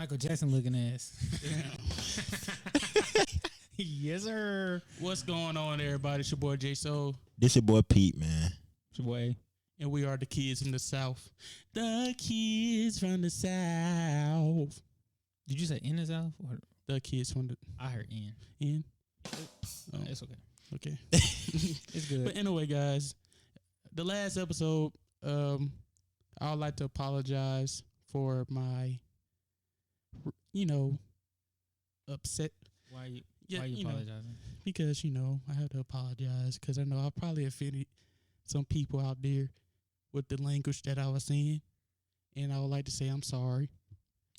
Michael Jackson looking ass. Damn. Yes, sir. What's going on, everybody? It's your boy J Soul. This your boy Pete, man. It's your boy. And we are the kids from the South. The kids from the South. Did you say in the South? Or The kids from the I heard in. in. Oh, It's okay. okay. It's good. But anyway, guys, the last episode, I would like to apologize for my, upset. Why you Yeah, apologizing? Because, I have to apologize because I know I probably offended some people out there with the language that I was saying. And I would like to say I'm sorry.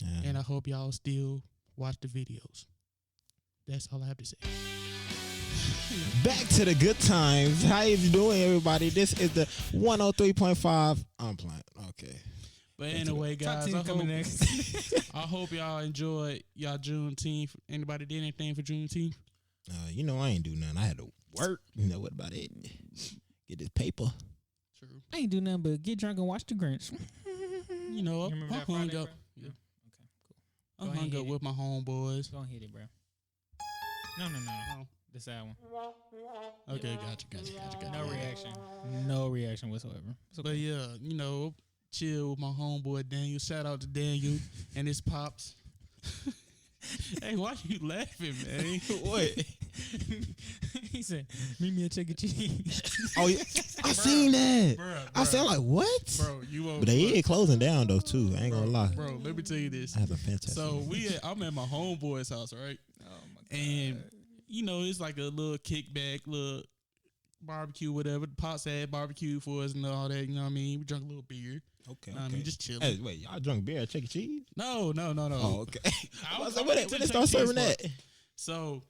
Yeah. And I hope y'all still watch the videos. That's all I have to say. Back to the good times. How you doing, everybody? This is the 103.5. I'm playing. Okay. But anyway, guys, I hope y'all enjoyed y'all Juneteenth. Anybody did anything for Juneteenth? I ain't do nothing. I had to work. What about it? Get this paper. True. I ain't do nothing but get drunk and watch the Grinch. You know, You remember I that hung Friday, up. bro? Yeah. Okay, I cool. Go ahead hung and up hit with my homeboys. Go and hit it, bro. No. Oh. The sad one. Okay, gotcha. No reaction whatsoever. It's okay. But yeah, chill with my homeboy Daniel. Shout out to Daniel and his pops. Hey, why you laughing, man? What? He said, "Meet me at Chuck E. Cheese." Oh, yeah. I seen that. Bruh, I said, like, what? bro, you won't. But they is closing down, though, too. I ain't gonna lie. Bro, let me tell you this. I have a fantastic. So I'm at my homeboy's house, right? Oh my god. And it's like a little kickback, little barbecue, whatever. The pops had barbecue for us and all that. You know what I mean? We drank a little beer. Okay. I mean, just chilling. Hey, wait, y'all drunk beer at Chuck E. Cheese? No. Oh, okay. I was when going they to start Chuck E. serving Cheese that? So,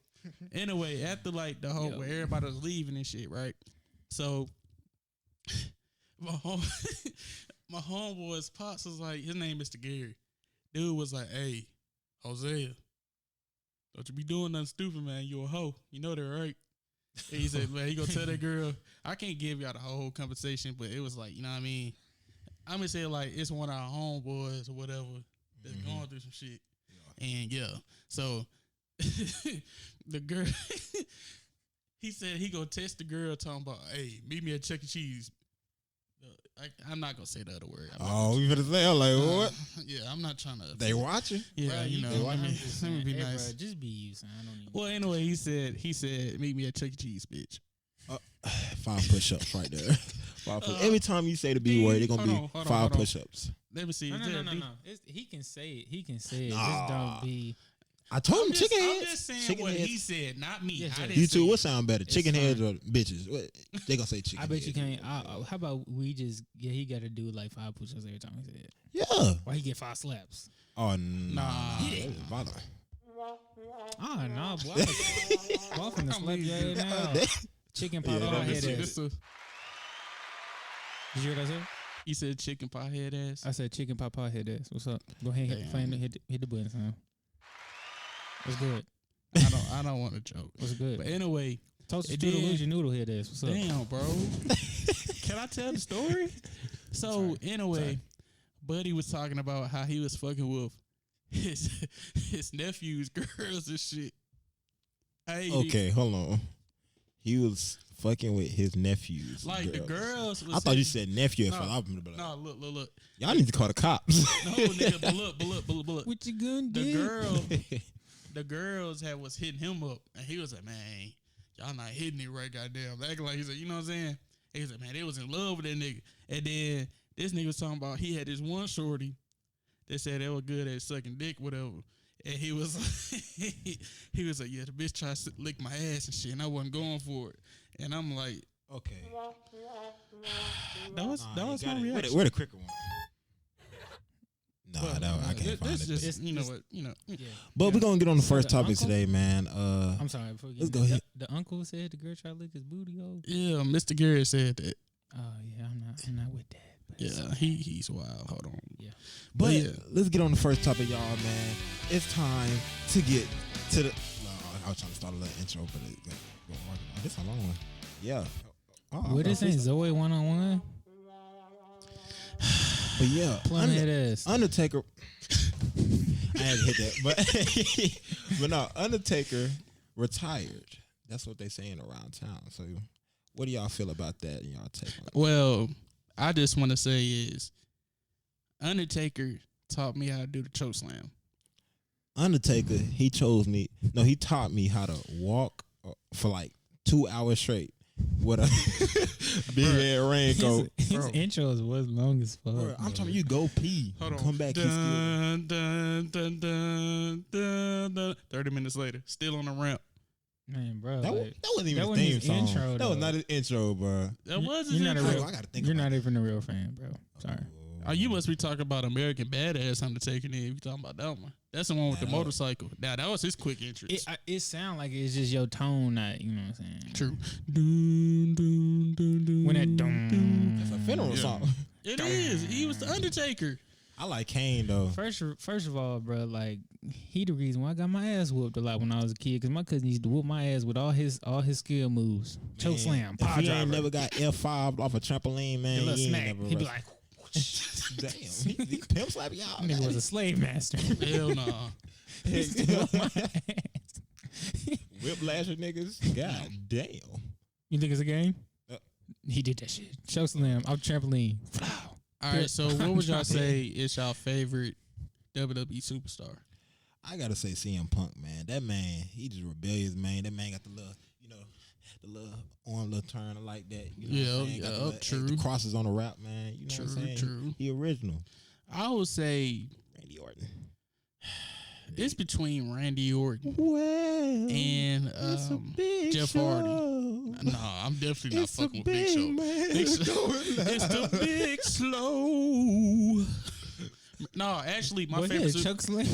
anyway, after like the whole where everybody was leaving and shit, right? So, my homeboy's pops was like, his name Mr. Gary. Dude was like, "Hey, Hosea, don't you be doing nothing stupid, man. You a hoe. You know that, right?" And he said, "Man, he gonna tell that girl." I can't give y'all the whole conversation, but it was like, you know what I mean? I'm gonna say like it's one of our homeboys or whatever that's going through some shit. And yeah, so the girl, he said he gonna test the girl talking about, "Hey, meet me at Chuck E. Cheese." I'm not gonna say the other word. You better say, I'm like, what? Yeah, I'm not trying to. They watching? Yeah, Bro, let me be nice. Bro, just be you, son. I don't even. Well, anyway, he said, "Meet me at Chuck E. Cheese, bitch." 5 push-ups right there. 5 push- Every time you say the B word, they're gonna be hold 5 on. push-ups. Let me see. No. He can say it. Just don't be. I told him I'm chicken just heads. saying Chicken what heads. he said, not me. Yes, I yes. didn't You say two, it. what sound better? Chicken fine. heads or bitches? What? They gonna say chicken I bet heads. you can't. How about we just? Yeah, he got to do like 5 push-ups every time he said it. Yeah. Or he get 5 slaps. Oh, Nah. That's violent. Oh no, boy! I'm finna slap your ass now. Chicken pot Yeah, hard that's head it. ass. Did you hear what I said? You said chicken pie head ass. I said chicken pot head ass. What's up? Go ahead, hit the button, son. What's good? I don't want to joke. What's good? But anyway, Toasted then- strudel, lose your noodle head ass. What's up? damn, bro. Can I tell the story? So anyway, Buddy was talking about how he was fucking with his nephew's girls and shit. Okay, hold on. He was fucking with his nephews. Like the girls. Was I thought you saying- said nephew. No, I was like, No, look. y'all need to call the cops. No, nigga, but look. What you gonna The do? the girls was hitting him up, and he was like, "Man, y'all not hitting it right, goddamn." Acting like he said, you know what I'm saying? He was like, "Man, they was in love with that nigga." And then this nigga was talking about he had this one shorty that said they were good at sucking dick, whatever. And he was he was like, "Yeah, the bitch tried to lick my ass and shit, and I wasn't going for it." And I'm like, Okay. that was my reaction. Where the cricket one? No, But, I can't find this it. just, you know what, Yeah. But we're gonna get on the So first the topic uncle? today, man. I'm sorry. Before we get Let's into go that, ahead. The uncle said the girl tried to lick his booty hole. Yeah, Mr. Garrett said that. Oh yeah, I'm not with that. But it's Yeah, okay. he's wild. Hold on. Yeah. But yeah. let's get on the first topic, y'all, man. It's time to get to the. No, I was trying to start a little intro, but this is a long one. Yeah. What is it? Zoe 1-on-1? But yeah, Plum head ass. Undertaker. I had to hit that. But no, Undertaker retired. That's what they saying around town. So what do y'all feel about that and y'all take on it? Well, I just want to say is Undertaker taught me how to do the choke slam. Undertaker, he taught me how to walk for like 2 hours straight with a big head raincoat. His Bro. intros was long as fuck. Bro, I'm telling you, go pee. Hold on. Come back. Dun, dun, dun, dun, dun, dun. 30 minutes later, still on the ramp. Man, bro. That like, wasn't even that his wasn't theme his song. intro, That was though. not his intro, bro. That was his You're not a intro. real. I gotta think You're about not even a real fan, bro. Sorry. Oh, you must be talking about American Badass Undertaker. Then you talking about that one? That's the one with the motorcycle. Now that was his quick entrance. It sound like it's just your tone, not you know what I'm saying. True. Dun, dun, dun, dun, When that dun, That's a funeral Yeah. song. It is. He was the Undertaker. I like Kane though. First of all, bro, like he the reason why I got my ass whooped a lot when I was a kid, because my cousin used to whoop my ass with all his skill moves, choke slam, If power he ain't driver, never got F5 off a trampoline, man, the little he ain't smack. never He'd be wrestled. like, Damn, he pimp slap y'all. nigga was a slave master. Hell no. He used to whoop my ass. Whiplasher niggas. God damn. You think it's a game? Uh, He did that shit. Choke slam, off trampoline. All right. So what would y'all say is y'all favorite WWE superstar? I gotta say CM Punk, man. That man, he just rebellious, man. That man got the little, the little arm, little turn like that. You know what I'm saying? Got the little- true. The crosses on the rap, man. You know what I'm saying? True. He original. I would say Randy Orton. it's between Randy Orton Well, and Jeff Hardy. No, I'm definitely not fucking with Big Show. Big Show. It's the Big Slow. No, actually, my favorite. choke slam.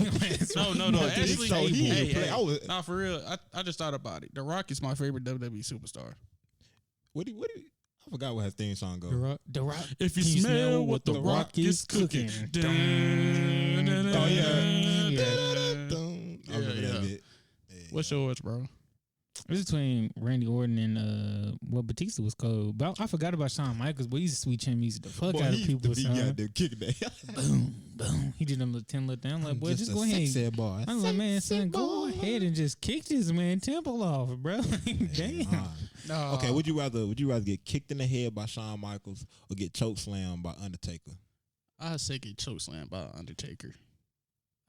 No. Actually, so he hey, didn't play. hey, I was- nah, for real. I just thought about it. The Rock is my favorite WWE superstar. What do you, I forgot what his theme song goes. The Rock. If you Can you smell what the Rock is cooking, dun, dun, Oh, yeah. dun, Yeah. dun. I remember Yeah. that bit. Yeah. What's yours, bro? It's between Randy Orton and what Batista was called. But I forgot about Shawn Michaels, but he's a sweet chin music the fuck Boy, out of he used people. to be Son. goddamn kicking that. Boom, boom. He did them little 10 little down. Like, boy, just go ahead. Sexy boy. I'm like, man, Sexy son, go boy. ahead and just kick this man temple off, bro. Damn. No. Okay, would you rather get kicked in the head by Shawn Michaels or get choke slammed by Undertaker? I'd say get chokeslammed by Undertaker.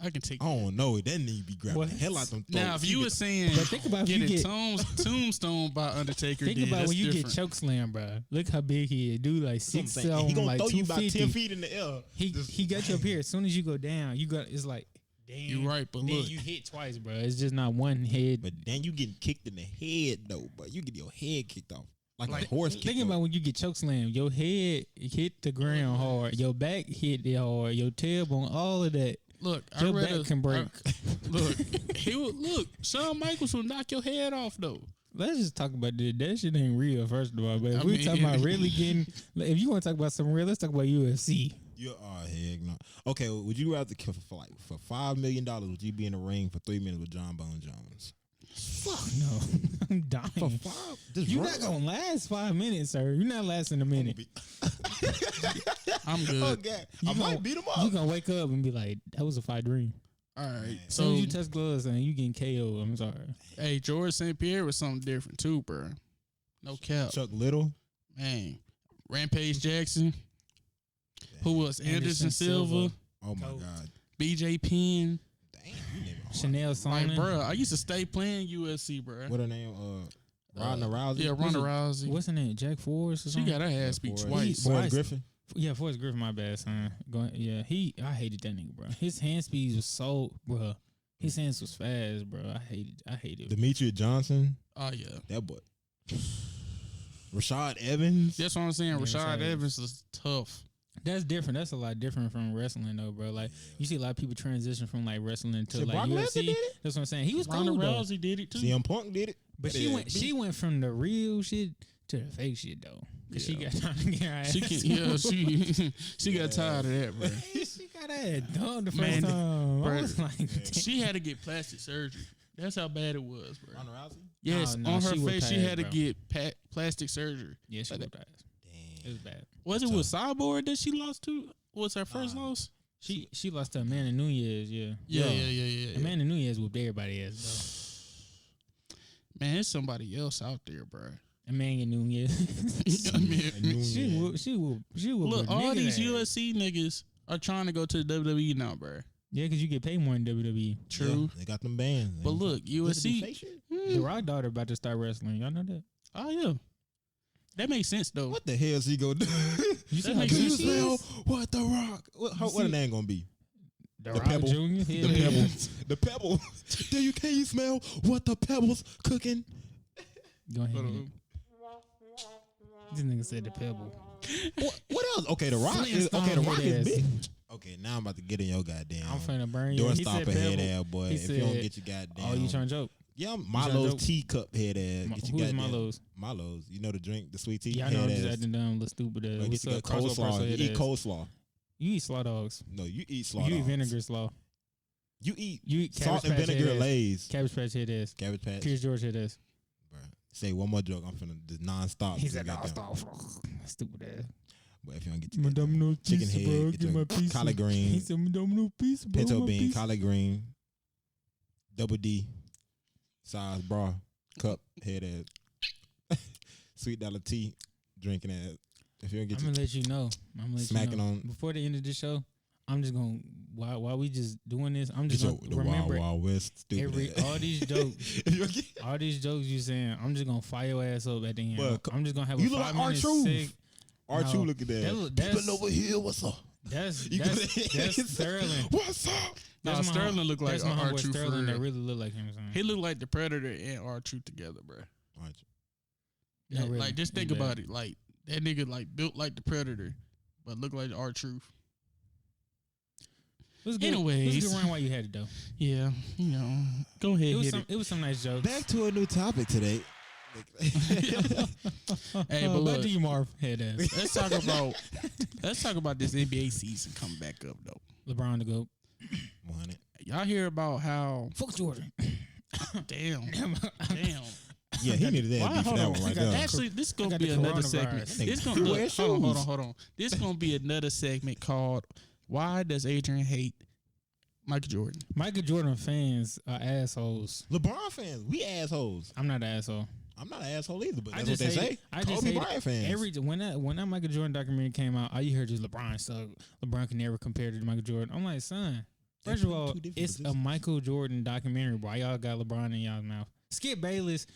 I can take. I don't know. That need to be grabbing What? the hell out them throats. Now, if you were saying But think about if you get a get tombstone by Undertaker, think then about that's when you different. get choke slam, bro. Look how big he is. Dude, like That's what I'm 6'7", saying. He gonna like throw you about 250. 10 feet in the air. He got you up here. As soon as you go down, you got it's like damn. You're right, but then look, you hit twice, bro. It's just not one head. But then you getting kicked in the head though. But you get your head kicked off like a horse kick. Think about when you get choke slam, your head hit the ground hard, your back hit it hard, your tailbone, all of that. look, Your back can break. Look, Shawn Michaels will knock your head off though. Let's just talk about that. That shit ain't real, first of all. But if I we mean- talking about really getting, if you want to talk about something real, let's talk about UFC. You're heck no. Okay, would you rather for $5 million? Would you be in the ring for 3 minutes with John Bone Jones? Fuck no, I'm dying. For five? Just You're run. not gonna last 5 minutes, sir. You're not lasting a minute. I'm good. Okay, I might beat him up. You gonna wake up and be like, "That was a fight dream." All right, As soon so as you touch gloves and you getting KO, I'm sorry. hey, George St. Pierre was something different too, bro. No cap, Chuck Little. man. Rampage Jackson, who was Anderson Silva, Oh my Coach. God. BJ Penn. Damn, you name it. Chanel Like, Sonnen. bro, I used to stay playing UFC, bro. What her name? Ronda Rousey. Yeah, Ronda Rousey. What's her name? Jack Forrest or She something? got her ass beat Forrest. twice. Forrest Griffin. Yeah, Forrest Griffin, my bad, son. I hated that nigga, bro. His hand speeds was so, bro. His hands was fast, bro. I hated. Demetrius Johnson. Oh yeah, That boy. Rashad Evans. that's what I'm saying. Yeah, Rashad Rashad Evans is tough. That's different. That's a lot different from wrestling, though, bro. Like you see a lot of people transition from like wrestling to Shit, like Brock Lesnar UFC. did it? That's what I'm saying. He was Ronda cool though, Rousey did it too. CM Punk did it. but Yeah, she went from the real shit to the fake shit though, because she Yeah. got trying to get her ass. She can, yeah, she got tired of that, bro. she got her done the first Man, time. bro, I was like, She had to get plastic surgery. That's how bad it was, bro. Ronda Rousey. Yes, No, on her she whooped face, she her ass, had to bro. get plastic surgery. yeah, she Like was bad. It Damn. was bad. Was it with Cyborg that she lost to? Was her first Nah. loss? She lost to Amanda Nunes. Yeah. Yeah. Amanda Nunes whooped everybody ass Man, there's somebody else out there, bro. though. Amanda Nunes. I mean, She will. look, all these USC niggas are trying to go to the WWE now, bro. Yeah, because you get paid more in WWE. True. Yeah, they got them bands. But look, USC. The Rock daughter about to start wrestling. Y'all know that? Oh yeah, that makes sense though. What the hell is he gonna do? You see That how makes good Can you she smell is? what the Rock? What the name gonna be? The The Rock Pebble. Jr. The Yeah. Pebbles. The Pebble. Can you smell what the Pebbles cooking? Go ahead. Hold Nick. on. This nigga said the Pebble. What else? Okay, the Rock is Flintstone The Rock head is ass. big. Okay, now I'm about to get in your goddamn I'm finna burn you. door He stopper said head Pebble. ass boy. He If you don't said- get your goddamn, Oh, you trying to joke? yeah, trying to Milo's joke? teacup head ass. Get your Who's goddamn Milo's? Milo's. You know the drink, the sweet tea. Yeah, I know. I'm head just ass. acting dumb, little stupid. Like, What's get your up? Crossroad coleslaw. person You head eat ass. coleslaw. You eat slaw dogs. No, you eat slaw You eat dogs. vinegar slaw. You eat You eat salt Cabbage and Patch vinegar head ass. Lays. Cabbage Patch head ass. Cabbage Patch. Pierce George head ass. Bruh. Say one more joke. I'm finna just nonstop. He said, Just "No, goddamn- stop." Stupid ass. But if you don't get your My goddamn Domino's chicken pizza, head, bro. get Get my your pizza. collard He green, said, "My Domino's pizza, bro. pinto my bean, pizza." collard green, double D, size bra, cup, head ass, sweet dollar tea, drinking ass. If you don't get I'm your gonna let you know. I'm gonna let smacking you know. on Before the end of the show, I'm just gonna while we just doing this, I'm get just your gonna the Wild remember Wild West stupid ass. all these jokes. If you don't get- All these jokes you saying, I'm just gonna fire your ass up at the end. Bruh, I'm just gonna have you a look 5 like minute R-Truth. seg. Aren't No, you look at that? that look- that's- People over here, what's up? That's You that's, go- that's Sterling. What's up? Nah, That's my Sterling hom- look like that's my homeboy R-Truth for Sterling that real. really look like him. Son. He looked like the Predator and R-Truth together, bro. Aren't you? No, really. Like, just He's think bad. about it. Like, that nigga, like, built like the Predator, but look like R-Truth. It was good. Anyways. It was a good run while you had it though. Yeah, you know. Go ahead, hit it. It was some nice jokes. Back to a new topic today. Hey, but back look. to you, Marv. Head ass. Let's talk about this NBA season coming back up, though. LeBron to go. 100. Y'all hear about how... Fuck Jordan. Damn. Yeah, he needed that Why? beef for Hold that on. one right got there. Actually, this is I gonna got be the another coronavirus. segment. That This nigga gonna wear look, shoes. hold on. This gonna be another segment called "Why Does Adrian Hate Michael Jordan?" Michael Jordan fans are assholes. LeBron fans, we assholes. I'm not an asshole. I'm not an asshole either, but I that's what just they hate say. it. I just Kobe hate Bryant fans. when that Michael Jordan documentary came out, all you heard was LeBron suck. LeBron can never compare to Michael Jordan. I'm like, son. First of all, two different it's a positions. Michael Jordan documentary. Why y'all got LeBron in y'all's mouth? Skip Bayless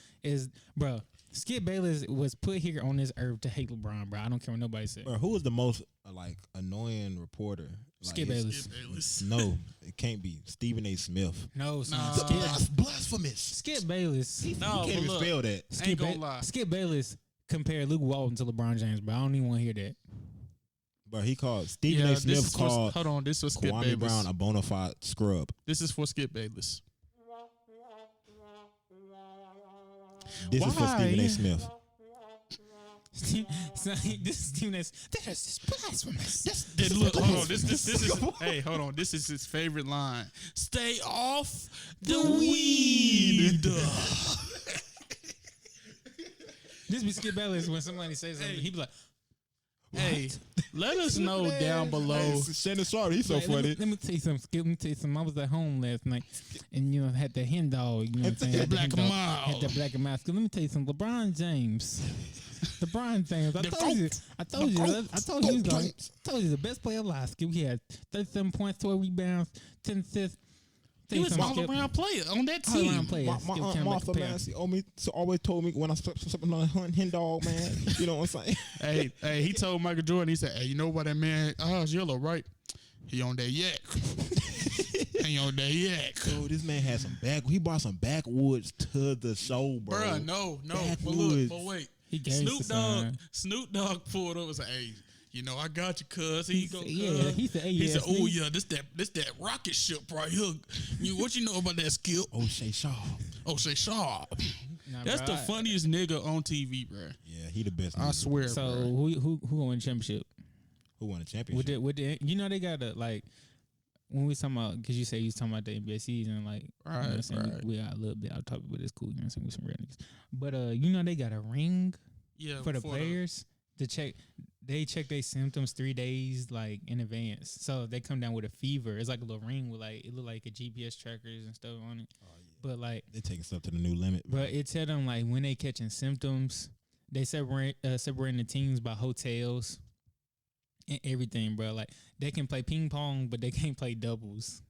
was put here on this earth to hate LeBron, bro. I don't care what nobody says. Bro, who was the most like annoying reporter? Skip Like, Bayless. No, it can't be Stephen A. Smith. No, son. Nah. Blasphemous. Skip Bayless. No, You but can't even look, spell that. ain't gonna lie. Skip Bayless compared Luke Walton to LeBron James, but I don't even want to hear that. Bro, he called Stephen A. Smith called hold on. This was Skip Kwame Bayless. Brown a bona fide scrub. This is for Skip Bayless. This is for Why? Stephen A. Smith. This is Stephen A. That is blasphemous. Then look, hold on. This is hey, hold on. This is his favorite line. Stay off the weed. This be Skip Bayless when somebody says something. He be like, Hey, let us know down below. Shannon Sharp, he's so like, funny. Let me tell you something, Skip. Let me tell you something. I was at home last night, and you know had the hen dog. You know what I'm saying? The Had the black hen dog, mile. Had the black and mouse. Let me tell you something. LeBron James. LeBron James. I told you. I told you. He's going. I told you the best player alive. Skip. He had 37 points, 12 rebounds, 10 assists. He was all around player on that All around team. player. My Skip aunt Campbell Martha, compare. man, she always told me when I something on a hen dog, man. You know what I'm saying? Hey, he told Michael Jordan, he said, hey, you know what that man, it's yellow, right? He on that yak. He on that yak. Bro, this man had some he brought some backwoods to the show, bro. Bruh, no. But Backwoods. look, but wait. He gangsta, son. Snoop Dogg pulled over and said, hey, you know, I got you, cuz. He go, Yeah, he said, He said, ASC. oh, yeah, this that rocket ship right here. What you know about that skill? O'Shea Shaw. Oh, say Shaw. Nah, That's bro, the funniest nigga on TV, bro. Yeah, he the best. I nigga. swear, So bro. who gonna win the championship? Who won the championship? With the you know they gotta like when we talking about because you say you was talking about the NBA season like you know what I'm saying? Right. We got a little bit out topic but it's cool you know what I'm saying we some real niggas but you know they got a ring Yeah, for the players to check they check their symptoms 3 days like in advance. So they come down with a fever. It's like a little ring with like it look like a GPS trackers and stuff on it. Oh, yeah. But like they taking stuff to the new limit. But it tell them like when they catching symptoms, they separating the teams by hotels and everything, bro. Like they can play ping pong, but they can't play doubles.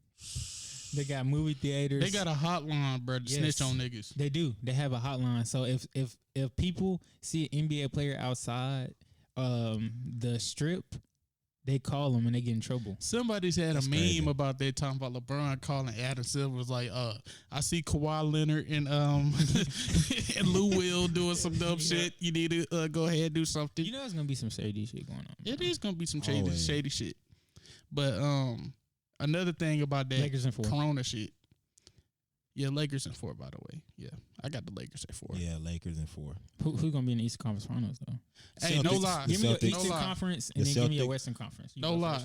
They got movie theaters. They got a hotline, bro, to snitch on niggas. They do. They have a hotline. So if people see an NBA player outside the strip, they call them and they get in trouble. Somebody's had a meme about that talking about LeBron calling Adam Silver was like, I see Kawhi Leonard and and Lou Will doing some dumb shit. You need to go ahead and do something. You know there's gonna be some shady shit going on. It is gonna be some shady shit. But another thing about that Lakers in 4. Corona shit. Yeah, Lakers in 4, by the way. Yeah, I got the Lakers at 4. Yeah, Lakers in 4. Who gonna be in the Eastern Conference Finals though? Hey, Celtics, no lie. Give me your Eastern lie. Conference and then give me your Western Conference. No lie.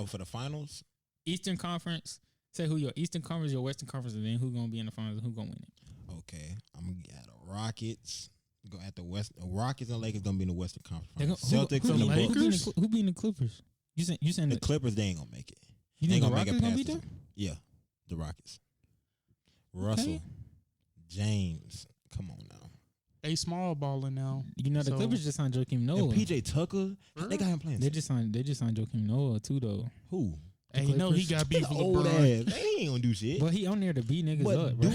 For the finals? Eastern Conference. Say who your Eastern Conference, your Western Conference, and then who gonna be in the finals and who gonna win it. Okay, I'm gonna get the Rockets. Go at the West. Rockets and Lakers gonna be in the Western Conference. Celtics and the Lakers. Who be in the Clippers? You saying the Clippers? They ain't gonna make it. You think the Rockets gonna be there? Yeah, the Rockets. Russell, James, come on now. They small balling now. You know the Clippers just signed Joakim Noah. And PJ Tucker, they got him playing. They just signed Joakim Noah too though. Who? Hey, you know he got beef with old LeBron. ass. They ain't gonna do shit. But he on there to beat niggas up, bro.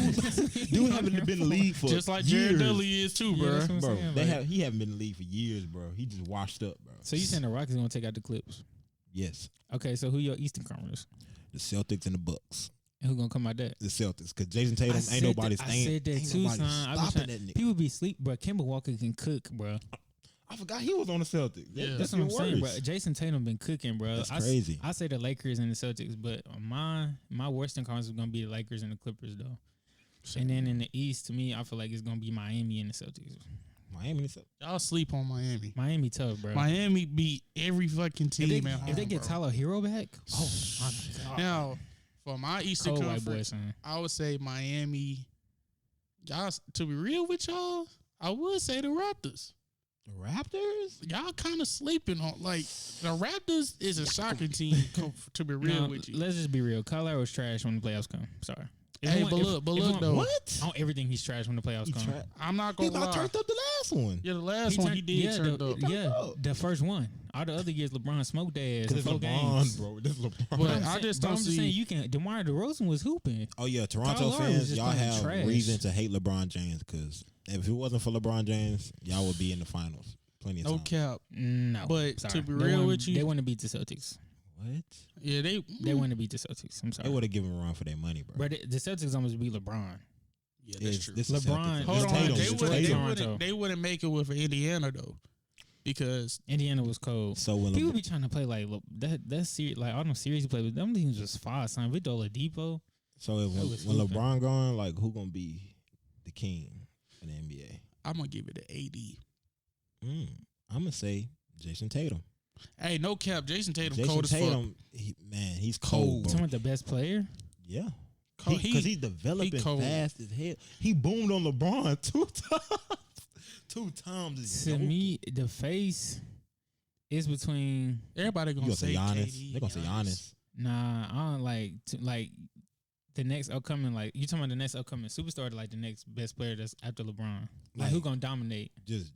Dude haven't been in the league for just like years. Jared Dudley is too, bro. Bro, he haven't been in the league for years, bro. He just washed up, bro. So you saying the Rockets gonna take out the Clips? Yes. Okay, so who your Eastern Conference? The Celtics and the Bucks. And who gonna come out that? The Celtics, because Jason Tatum ain't nobody stopping that nigga. People be sleep, bro. Kemba Walker can cook, bro. I forgot he was on the Celtics. Yeah. That's what I'm saying, bro. Jason Tatum been cooking, bro. That's crazy. I say the Lakers and the Celtics, but my Western Conference is gonna be the Lakers and the Clippers, though. Sure. And then in the East, to me, I feel like it's gonna be Miami and the Celtics. Miami and the Celtics. Y'all sleep on Miami. Miami tough, bro. Miami beat every fucking team. If they get Tyler Hero back, oh my God. Now, for my Eastern Cold Conference, I would say Miami. Y'all, to be real with y'all, I would say the Raptors. The Raptors? Y'all kind of sleeping on the Raptors is a shocking team. To be real with you, let's just be real. Colorado was trash when the playoffs come. Sorry. Hey, but look though. What? On everything, he's trash when the playoffs come. I'm not gonna lie. He turned up the last one. Yeah, the last one he did turn up. Yeah, the first one. All the other years, LeBron smoked their ass. This LeBron, bro. This LeBron. But I just don't see. Saying you can. DeMar DeRozan was hooping. Oh yeah, Toronto fans, y'all have reason to hate LeBron James because if it wasn't for LeBron James, y'all would be in the finals. Plenty of time. No cap. No, but to be real with you, they want to beat the Celtics. What? Yeah, they want to beat the Celtics. I'm sorry. They would have given a run for their money, bro. But the Celtics almost beat LeBron. Yeah, that's true. LeBron. Hold on, they wouldn't make it with Indiana though, because Indiana was cold. So when people be trying to play like that series, like all them series he played with them teams was fire. Son, Victor Oladipo. So when LeBron gone, like who gonna be the king in the NBA? I'm gonna give it to AD. I'm gonna say Jason Tatum. Hey, no cap. Jason Tatum cold as fuck. He's cold. Talking about the best player? Yeah. Because he's developing fast as hell. He boomed on LeBron 2 times. 2 times. To me, the face is between. Everybody gonna say Giannis. They're gonna say Giannis. Nah, I don't like the next upcoming. Like you talking about the next upcoming superstar, like the next best player that's after LeBron. Like who gonna dominate? Just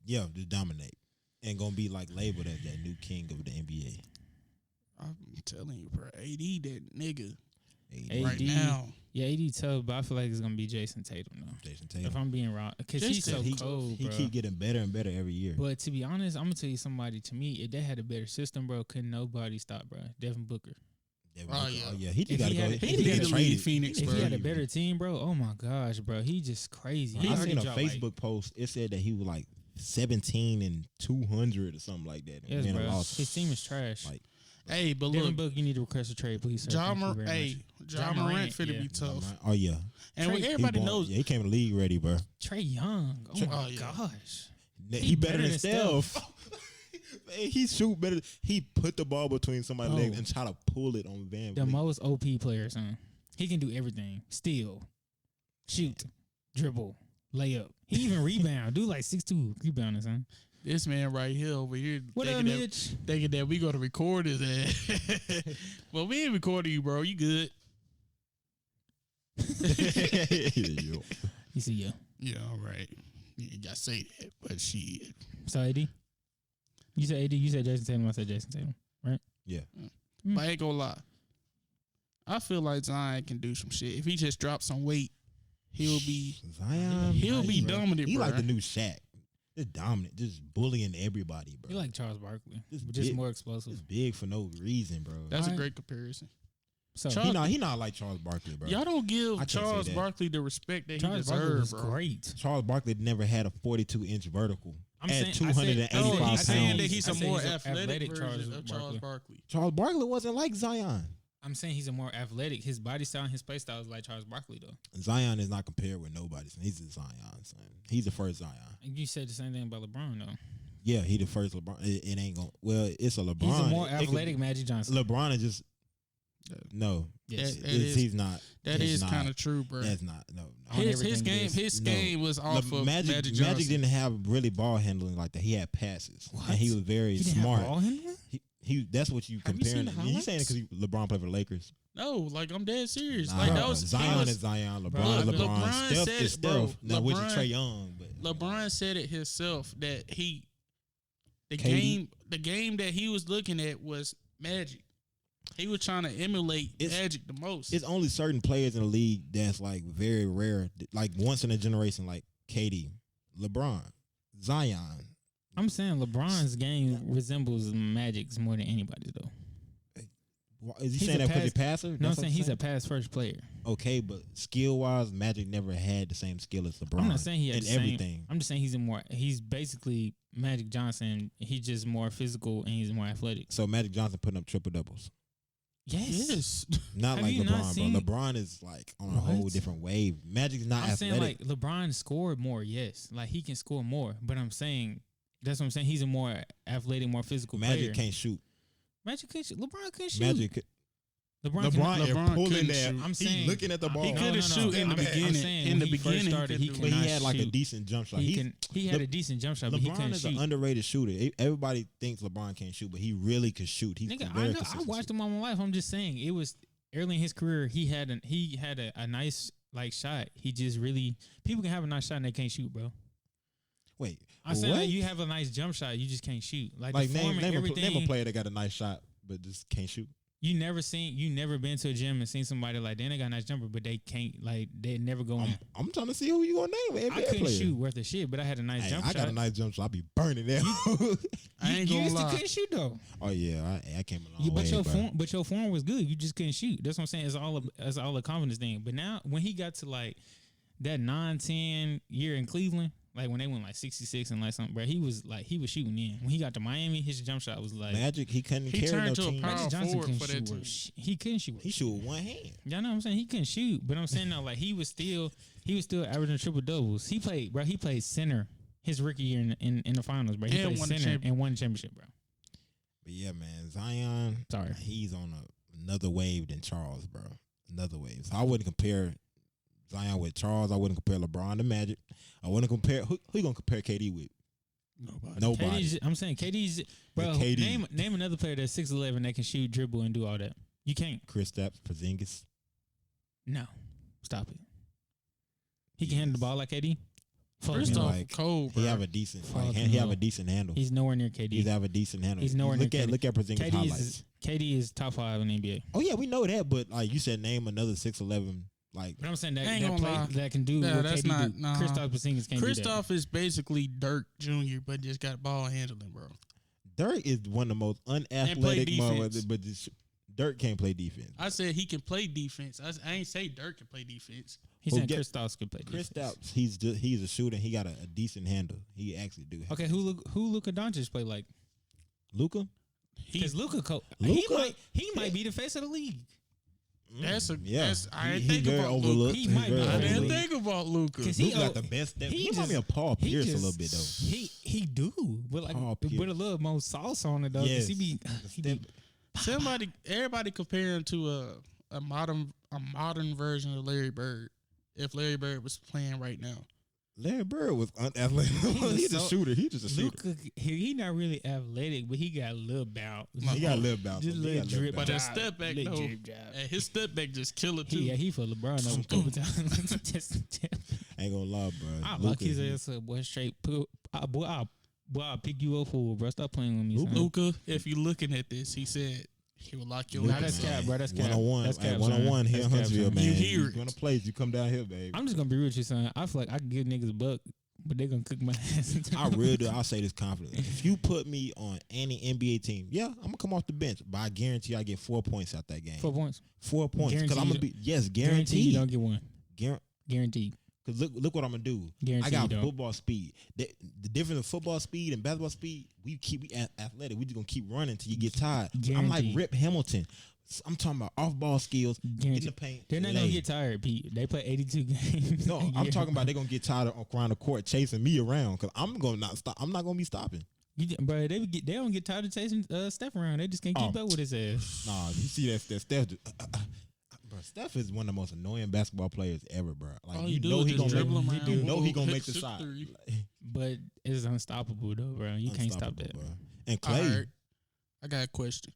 dominate. And gonna be like labeled as that new king of the NBA. I'm telling you, bro. AD, that nigga. AD right now. Yeah, AD tough, but I feel like it's gonna be Jason Tatum though. Jason Tatum. If I'm being raw, because he's so cold, bro. He keep getting better and better every year. But to be honest, I'm gonna tell you somebody. To me, if they had a better system, bro, couldn't nobody stop, bro. Devin Booker. He just gotta go. He need to leave Phoenix, bro. If he had a better team, bro, oh my gosh, bro, he just crazy. I seen a Facebook post. It said that he was like 17-200 or something like that. Yes, bro. His team is trash. Like, hey, but look, Book, you need to request a trade, please. John Morant finna be tough. Oh yeah, and everybody knows, he came in the league ready, bro. Trae Young. Oh my gosh, he better than Steph. Man, he shoot better. He put the ball between somebody's legs and try to pull it on Van. The most OP player, son. He can do everything. Steal, shoot, dribble, layup. He even rebound. Do like 6'2" rebounding, son. This man right here over here What up, Mitch? thinking that we gonna record his ass. Well, we ain't recording you, bro. You good? You see, Yeah, all right. You gotta say that, but shit. So AD, you said AD. You said Jason Tatum. I said Jason Tatum. Right? Yeah. But I ain't gonna lie. I feel like Zion can do some shit. If he just drops some weight, he'll be Zion. he'll be dominant, He bro. like the new Shaq. Just dominant, just bullying everybody, bro. You like Charles Barkley, Just but just big- more explosive. Just big for no reason, bro. That's a Alright. great comparison. So Charles- He not like Charles Barkley, bro. Y'all don't give I can't say Charles that. Barkley the respect that Charles he Barkley was deserves, bro. great. Charles Barkley never had a 42-inch vertical I'm at saying- I said- 285 No, pounds. he's saying that he's I a said more he's a athletic version Charles of Charles Barkley. Charles Barkley wasn't like Zion. I'm saying he's a more athletic. His body style and his play style is like Charles Barkley, though. Zion is not compared with nobody. He's a Zion, son. He's the first Zion. And you said the same thing about LeBron, though. Yeah, he the first LeBron. It ain't going. Well, it's a LeBron. He's a more It could- athletic Magic Johnson. LeBron is just no. Yes. He's not. That He's is not. kind of true, bro. That's not. No. On His everything game, is- his no. game was off of Magic Johnson. Magic didn't have really ball handling like that. He had passes, What? and he was very He didn't have smart. ball handling? He that's what you Have you seen comparing. the You saying it highlights? because LeBron played for the Lakers? No, like I'm dead serious. Nah, Like that was Zion he was, is Zion. LeBron Bro, is LeBron. LeBron Steph said is it, bro. Steph. Now, which is LeBron- Trae Young, but LeBron said it himself that the KD? game that he was looking at was Magic. He was trying to emulate It's- Magic the most. it's only certain players in the league that's like very rare, like once in a generation, like KD, LeBron, Zion. I'm saying LeBron's game resembles Magic's more than anybody's, though. Is he He's saying a that because pass- he passer? No, I'm That's what saying you're he's a pass first player. okay, but skill wise, Magic never had the same skill as LeBron. I'm not saying he had in the same. everything. I'm just saying he's basically Magic Johnson. He's just more physical and he's more athletic. So Magic Johnson putting up triple doubles. Yes. Not Have like you not LeBron, seen- bro. LeBron is like on a whole What? different wave. Magic's not I'm athletic. saying like LeBron scored more, yes. Like he can score more. But I'm saying that's what I'm saying. He's a more athletic, more physical Magic player. can't shoot. Magic can't shoot. LeBron can't shoot. Magic. Could, LeBron LeBron pulling couldn't that. shoot. I'm He's saying- looking at the ball. He couldn't shoot in the I'm beginning. saying In the when he first beginning, he started, he could could do it. But not he had like a shoot. decent jump shot. He had a decent jump shot, but he LeBron couldn't is shoot. an underrated shooter. Everybody thinks LeBron can't shoot, but he really could shoot. He's Nigga, very I know. I consistent. watched him all my life. I'm just saying it was early in his career. He had a nice like shot. He just really people can have a nice shot and they can't shoot, bro. Wait, I'm saying what? like, you have a nice jump shot, you just can't shoot. Like Like the form and name everything. a player that got a nice shot but just can't shoot. You never been to a gym and seen somebody like they got a nice jumper, but they can't like they never go in. I'm trying to see who you gonna name. I NBA couldn't player. shoot worth a shit, but I had a nice Hey, jump I shot. got a nice jump shot. I be burning that. I ain't you gonna used to lie. couldn't shoot though. Oh yeah, I came a long But way. your form was good. You just couldn't shoot. That's what I'm saying. It's all a confidence thing. But now when he got to like that 9-10 year in Cleveland, like when they went like 66 and like something, bro, he was shooting in. When he got to Miami, his jump shot was like Magic, he couldn't He carry turned no to a team. power Magic Johnson forward couldn't for that shoot. team. He couldn't shoot. He shoot with one hand. Y'all know what I'm saying? He couldn't shoot, but I'm saying now like he was still averaging triple doubles. He played center his rookie year in the finals, bro. He And played won the center and won the championship, bro. But yeah, man, Zion. Sorry. He's on another wave than Charles, bro. Another wave. So I wouldn't compare Zion with Charles. I wouldn't compare LeBron to Magic. I wouldn't compare. Who you gonna compare KD with? Nobody. I'm saying KD's bro. KD. Name another player that's 6'11" that can shoot, dribble, and do all that. You can't. Kristaps Porzingis. No, stop it. He can handle the ball like KD. Fuck First him. off, like, cold, bro. He have a decent. Fuck Like, he have no. a decent handle. He's nowhere near KD. He have a decent handle. He's nowhere near KD. Look at Porzingis highlights. KD is top 5 in the NBA. Oh yeah, we know that. But like you said, name another 6'11". Like But I'm saying I that ain't that gonna play lie. that can do Nah, what that's KD not- do. nah. Kristaps Porzingis can't do that. Kristoff is basically Dirk Jr., but just got ball handling, bro. Dirk is one of the most play unathletic defense. motherfuckers, but Dirk can't play defense. I said he can play defense. I ain't say Dirk can play defense. He Well, said get- Kristaps could play defense. Kristaps, he's a shooter. He got a decent handle. He actually do. Okay, who Luka Doncic play like? Luka? Because Luka Luka? he might be the face of the league. That's a Yeah. That's, I didn't He think very about Luka. overlooked. He He's might be very I didn't overlooked. think about Luka. 'Cause Luka got the best. He he remind just- me of Paul he Pierce just- a little bit though. He do, but like Paul with Pierce. a little more sauce on it though. 'Cause Yes. he be Everybody comparing to a modern version of Larry Bird. If Larry Bird was playing right now, Larry Bird was unathletic. He's a shooter. He's just a shooter. Luka, he not really athletic, but he got a little bounce. He got a little bounce. Just a little drip. But job, that step back, little though, drip job. and his step back just kill it too. He for LeBron over a couple times. Ain't gonna lie, bro. I lock his ass up, boy. Straight, I'll pick you up for, bro. Stop playing with me, son. Luka, if you looking at this, he said he will lock your Nah, ass. that's cap, bro. That's cap. 101. That's cap, 101 here in That's cap, Huntsville, son. man. You hear it. You want to play? You come down here, baby. I'm just gonna be real with you, son. I feel like I can give niggas a buck, but they gonna cook my ass. I really do. I'll say this confidently. If you put me on any NBA team, yeah, I'm gonna come off the bench, but I guarantee I get 4 points out that game. 4 points. 4 points. Because I'm gonna be Guaranteed guaranteed. you don't get one. Guaranteed. Because look what I'm gonna do. Guaranteed I got you don't. football speed. The difference of football speed and basketball speed, we athletic. We just gonna keep running till you get tired. I'm like Guaranteed. Rip Hamilton. I'm talking about off ball skills. Get in the paint. They're not lay. gonna get tired, Pete. They play 82 games. No, I'm talking about they're gonna get tired of around the court chasing me around because I'm gonna not stop. I'm not gonna be stopping. Bro, they don't get tired of chasing Steph around. They just can't keep up with his ass. Nah, you see that Steph. Bro, Steph is one of the most annoying basketball players ever, bro. Like All you you do know is he just gonna dribble make, around. you know he gonna Hit make the shoot shot. three. But it's unstoppable though, bro. You can't stop that. Bro. And All Clay. right, I got a question.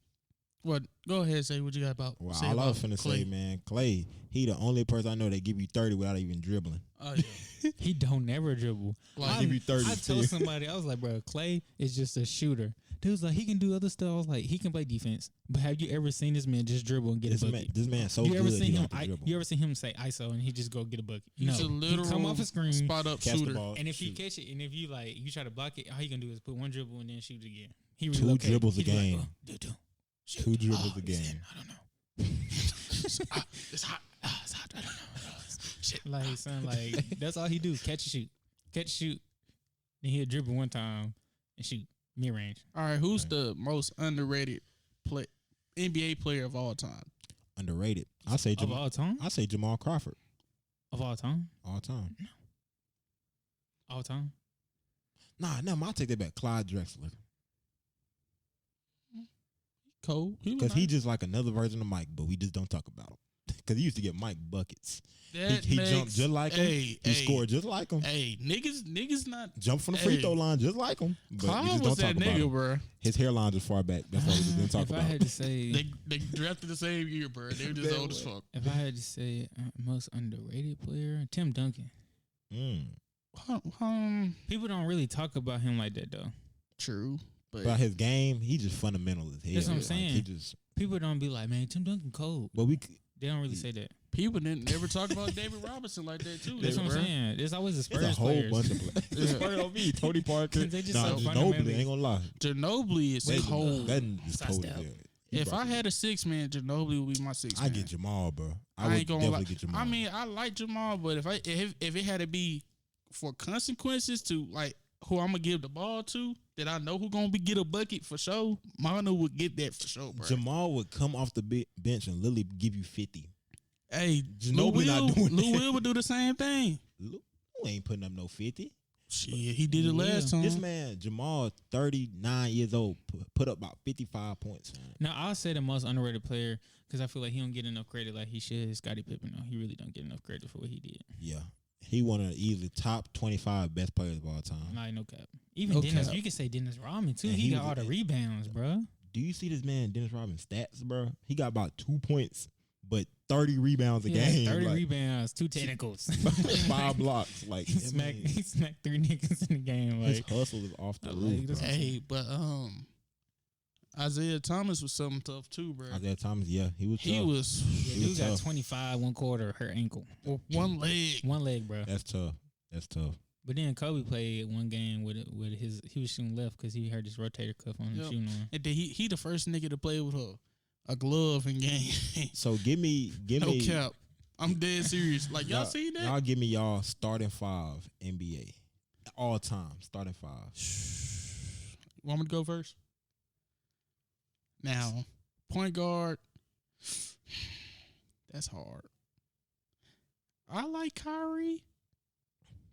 What? Go ahead, say what you got about. Well, say all I about was finna Clay. say, man, Clay, he the only person I know that give you 30 without even dribbling. Oh yeah, He don't never dribble. Like, give you 30. I told somebody, I was like, bro, Clay is just a shooter. Dude was like, he can do other stuff. I was like, he can play defense. But have you ever seen this man just dribble and get a bucket? This man so you good. ever seen he him? don't have to dribble. You ever seen him say ISO and he just go get a bucket? he's a no, literal he come off a screen, spot up Catch the shooter. ball, and if you shoot. catch it, and if you like, you try to block it, all he can do is put one dribble and then shoot it again. He 2 relocate. dribbles a He just game. Like, do. 2 dribbles a He's game. in. I don't know. It's hot. It's hot. I don't know. Shit. Like son, like that's all he do. Catch and shoot. Then he'll dribble one time and shoot mid range. All right, who's the most underrated NBA player of all time? Underrated. I say Of all time. I say Jamal Crawford. Of all time. All time. All time. Nah, I'll take that back. Clyde Drexler. Cole. Because he just like another version of Mike, but we just don't talk about him. Because he used to get Mike buckets. He jumped just like him. He scored just like him. Hey, niggas not. Jumped from the free throw line just like him. But we Clyde just was don't talk that about nigga, him. bro. His hairline is far back. That's why we just didn't talk If about I had him. to say, They drafted the same year, bro. They were just old as fuck. if I had to say most underrated player, Tim Duncan. People don't really talk about him like that though. True, but About his game, he just fundamental as hell. That's what I'm Like, saying. he just, People don't be like, man, Tim Duncan cold. but we. They don't really say that. people didn't never talk about David Robinson like that too. That's what I'm bro. saying. There's always a It's Spurs a whole players. bunch of players. Spurs on me. Tony Parker. They just Nah, so Ginobili, fundamentally- ain't gonna lie. Ginobili is That cold. is Size cold down. as hell. If I had a 6-man, Ginobili would be my 6-man. I get Jamal, bro. I I would ain't gonna definitely lie. get Jamal. I mean, I like Jamal, but if it had to be for consequences to like who I'm gonna give the ball to, that I know who gonna get a bucket for sure, Manu would get that for sure, bro. Jamal would come off the bench and literally give you 50. Hey, Ginobili not doing Lou that. Will would do the same thing. Lou ain't putting up no 50. Shit, he did it last time. This man, Jamal, 39 years old, put up about 55 points. Man. Now I'll say the most underrated player because I feel like he don't get enough credit like he should. Is Scottie Pippen. No, he really don't get enough credit for what he did. Yeah. He one of the easily top 25 best players of all time. Like no cap. Even No Dennis, cap. you can say Dennis Rodman too. And He he got was all the a- rebounds, bro. Do you see this man, Dennis Rodman's stats, bro? He got about 2 points, but 30 rebounds a game. 30 like, rebounds, 2 technicals. 5 blocks. Like, he smacked 3 niggas in the game. his Like hustle is off the I roof, like this. bro. Hey, but Isaiah Thomas was something tough too, bro. Isaiah Thomas, yeah, he was He tough. was yeah, he was dude got tough. 25, 1 quarter, hurt ankle, with one leg. one leg, bro. That's tough. That's tough. But then Kobe played one game with his. He was shooting left because he hurt his rotator cuff on his Yep. shooting arm. And then he the first nigga to play with a glove in game. So give me No cap. I'm dead serious. Like y'all seen that? Y'all give me y'all starting 5 NBA all time starting 5. Want me to go first? Now, point guard. That's hard. I like Kyrie,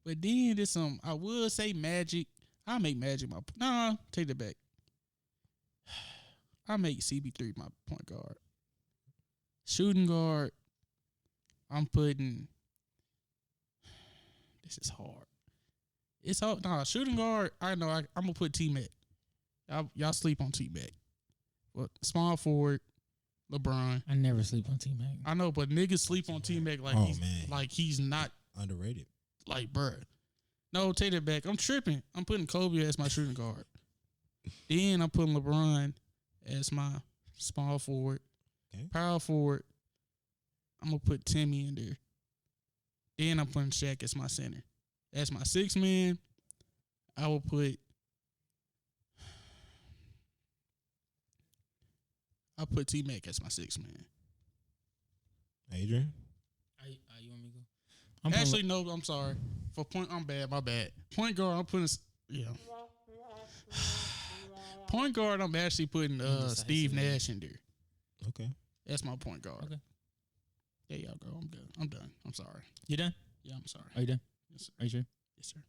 but then there's some. I would say Magic. I'll make Magic my. Nah, take that back. I make CB3 my point guard. Shooting guard. I'm putting. This is hard. It's all shooting guard. I know. I'm gonna put T-Mac. Y'all sleep on T-Mac. Well, small forward, LeBron. I never sleep on T-Mac. I know, but niggas sleep on T-Mac like he's not underrated. Like, bruh. No, take that back. I'm tripping. I'm putting Kobe as my shooting guard. Then I'm putting LeBron as my small forward. Okay. Power forward. I'm going to put Timmy in there. Then I'm putting Shaq as my center. As my sixth man, I will put... I'll put T-Mac as my sixth man. Adrian? You want me to go? Actually, no, I'm sorry. For point, I'm bad. My bad. Point guard, I'm putting... Yeah. Point guard, I'm actually putting Steve Nash in there. Okay. That's my point guard. Okay. There y'all go. I'm good. I'm done. I'm sorry. You done? Yeah, I'm sorry. Are you done? Yes, sir. Are you sure? Yes, sir.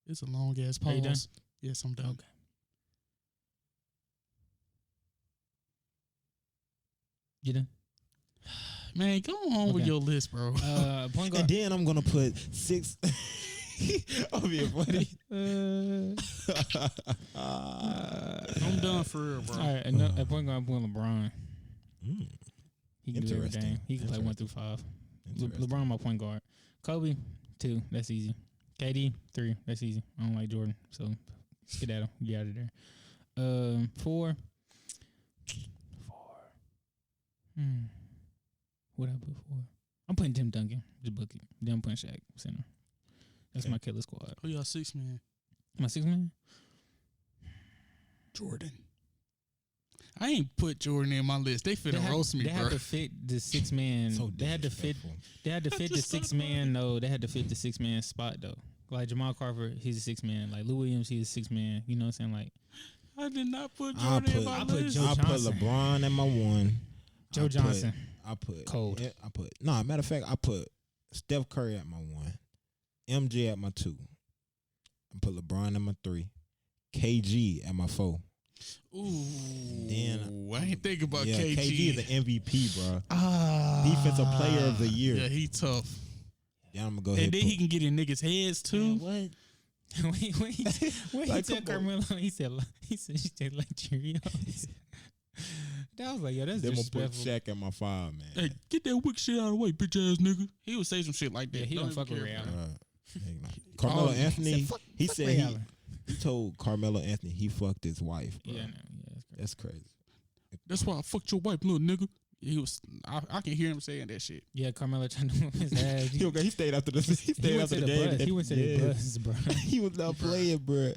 It's a long ass pause. Are you done? Yes, I'm done. Okay. You done? Man, go on with Okay. your list, bro. Point guard. And then I'm gonna put 6. I'll be funny. I'm done for real, bro. All right, at point guard, I'm putting LeBron. He can do Interesting. everything. He can play 1 through 5. Interesting. LeBron, my point guard. Kobe, 2. That's easy. KD, 3. That's easy. I don't like Jordan, so skedaddle. Get out of there. 4. What I put 4? I'm putting Tim Duncan, the bucket. Then I'm putting Shaq, center. That's my killer squad. Oh, y'all 6 man. My 6 man? Jordan. I ain't put Jordan in my list. They finna roast me, They bro. had to fit the 6 man. So they had to fit. They had to fit the 6 man. No, they had to fit the 6 man spot though. Like Jamal Crawford, he's a 6 man. Like Lou Williams, he's a 6 man. You know what I'm saying? Like I did not put Jordan in my I put list. Joe I put Johnson. LeBron in my 1. Joe Johnson. I put Cold. Matter of fact, I put Steph Curry at my 1, MJ at my 2. I put LeBron at my 3, KG at my 4. Ooh, Then I ain't think about yeah, KG. KG is the MVP, bro. Defensive Player of the Year. Yeah, he tough. Then I'm gonna go ahead. And then he can get in niggas' heads too. What? when he Like, said come on. Carmelo, he said like Cheerios. That was like, yo, that's Then I'm gonna put disrespectful. Shaq at my 5, man. Hey, get that wick shit out of the way, bitch ass nigga. He would say some shit like that. Yeah, he don't fuck with care Ray about Allen. it. Carmelo Oh, Anthony, he fuck said Ray Allen. he told Carmelo Anthony he fucked his wife, bro. Yeah, no, yeah, That's crazy. That's why I fucked your wife, little nigga. He was. I can hear him saying that shit. Yeah, Carmelo trying to whoop his ass. He stayed after the game. He went to the bus, bro. He was not playing, bro.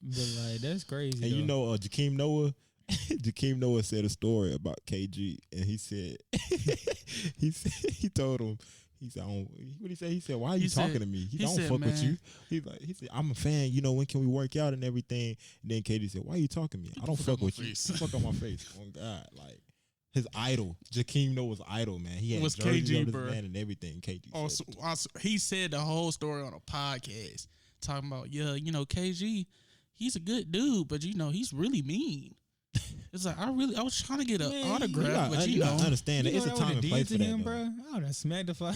But like, that's crazy. And though. you know, Jakeem Noah. Jakeem Noah said a story about KG, and he said he told him. He said, "What he say?" He said, "Why are you talking to me?" He don't said, fuck with "Man." you. He said, "I'm a fan. You know, when can we work out and everything?" And then KD said, "Why are you talking to me? I don't fuck with you. Fuck on my face." Oh God, like his idol, Jakeem Noah's idol, man. He had Was jerseys KG, of this bro. man and everything. KG. Also, said. he said the whole story on a podcast, talking about, yeah, you know, KG, he's a good dude, but you know, he's really mean. It's like I was trying to get an autograph, but you know, understand you it's know a time and place for that, him, though. bro. I would have smacked the fuck.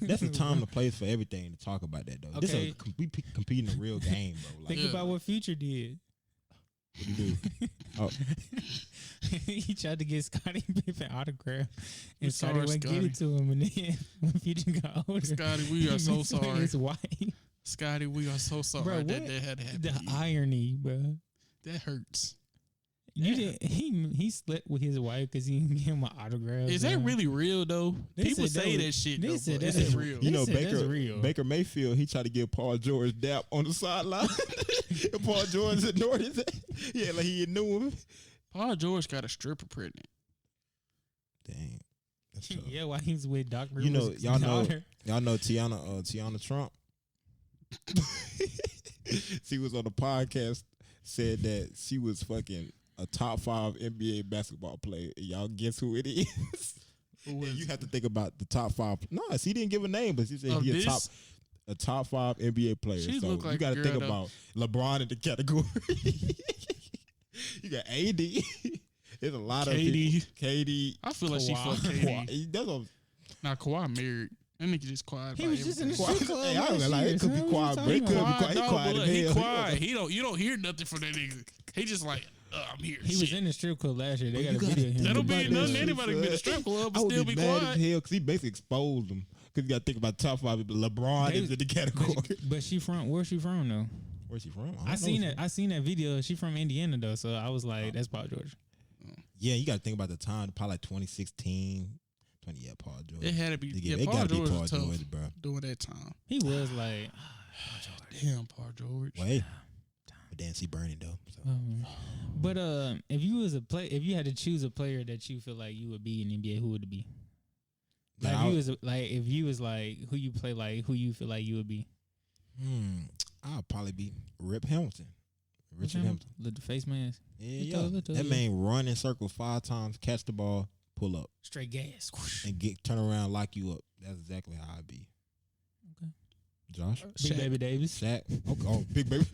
That's the time and place for everything to talk about that, though. This Okay. is we competing in a real game, bro. Like, Think about what Future did. what do you do? Oh, He tried to get Scottie Pippen autograph, We and Scottie sorry, wouldn't get Scottie. it to him. And then when Future got older, Scottie, we are he so messed with sorry. His wife. Scottie, we are so sorry Bro, that what? that had to happen. The to you. irony, bro. That hurts. You Yeah. did. He slept with his wife because he didn't give him an autograph. Is that really real though? They People said that say was- that shit. they Though, said but that is is- it real? you know, said that's real. Baker Mayfield, he tried to give Paul George dap on the sideline. And Paul George ignored his ass. Yeah, like he knew him. Paul George got a stripper pregnant. Dang, that's tough. Yeah, while he's with Dr. You know, Lewis' y'all know, daughter. y'all know Tiana Trump. She was on the podcast, said that she was fucking a top 5 NBA basketball player. And y'all guess who it is? Who is You it? have to think about the top 5. No, she didn't give a name, but she said Of he this? a top 5 NBA player. She so look like you got to a think girl, about LeBron in the category. You got AD. There's a lot of KD. people. KD. I feel like she Kawhi. fucked KD. That's what Now Kawhi married. That nigga just quiet. He was just in the strip club. Hey, I was like, it could be quiet, but it could be quiet. He quiet as He hell. quiet. You don't hear nothing from that nigga. He just like, I'm here. He was in the strip club last year. They got a gotta video of him. That don't think mean about nothing. that Anybody shit, can be in the son. strip club I and would still be be mad quiet. as hell because he basically exposed them. Because you got to think about top five. LeBron is in the category. But she from where's she from though? Where's she from? I seen it. I seen that video. She from Indiana though, so I was like, that's Paul George. Yeah, you got to think about the time. Probably like 2016. Yeah, Paul George. It had to be. It Paul got to be George Paul was tough George, bro. during that time. He was like, Damn, Paul George. Wait. But then see burning though. So. but if you was if you had to choose a player that you feel like you would be in NBA, who would it be? Like if you was like who you play like who you feel like you would be. I'll probably be Rip Hamilton. Richard Hamilton. Let the face mask. Yeah. That man run in circles 5 times, catch the ball, pull up. Straight gas. And turn around, lock you up. That's exactly how I'd be. Okay. Josh? Big Baby Davis. Shaq. Okay. Oh, Big Baby.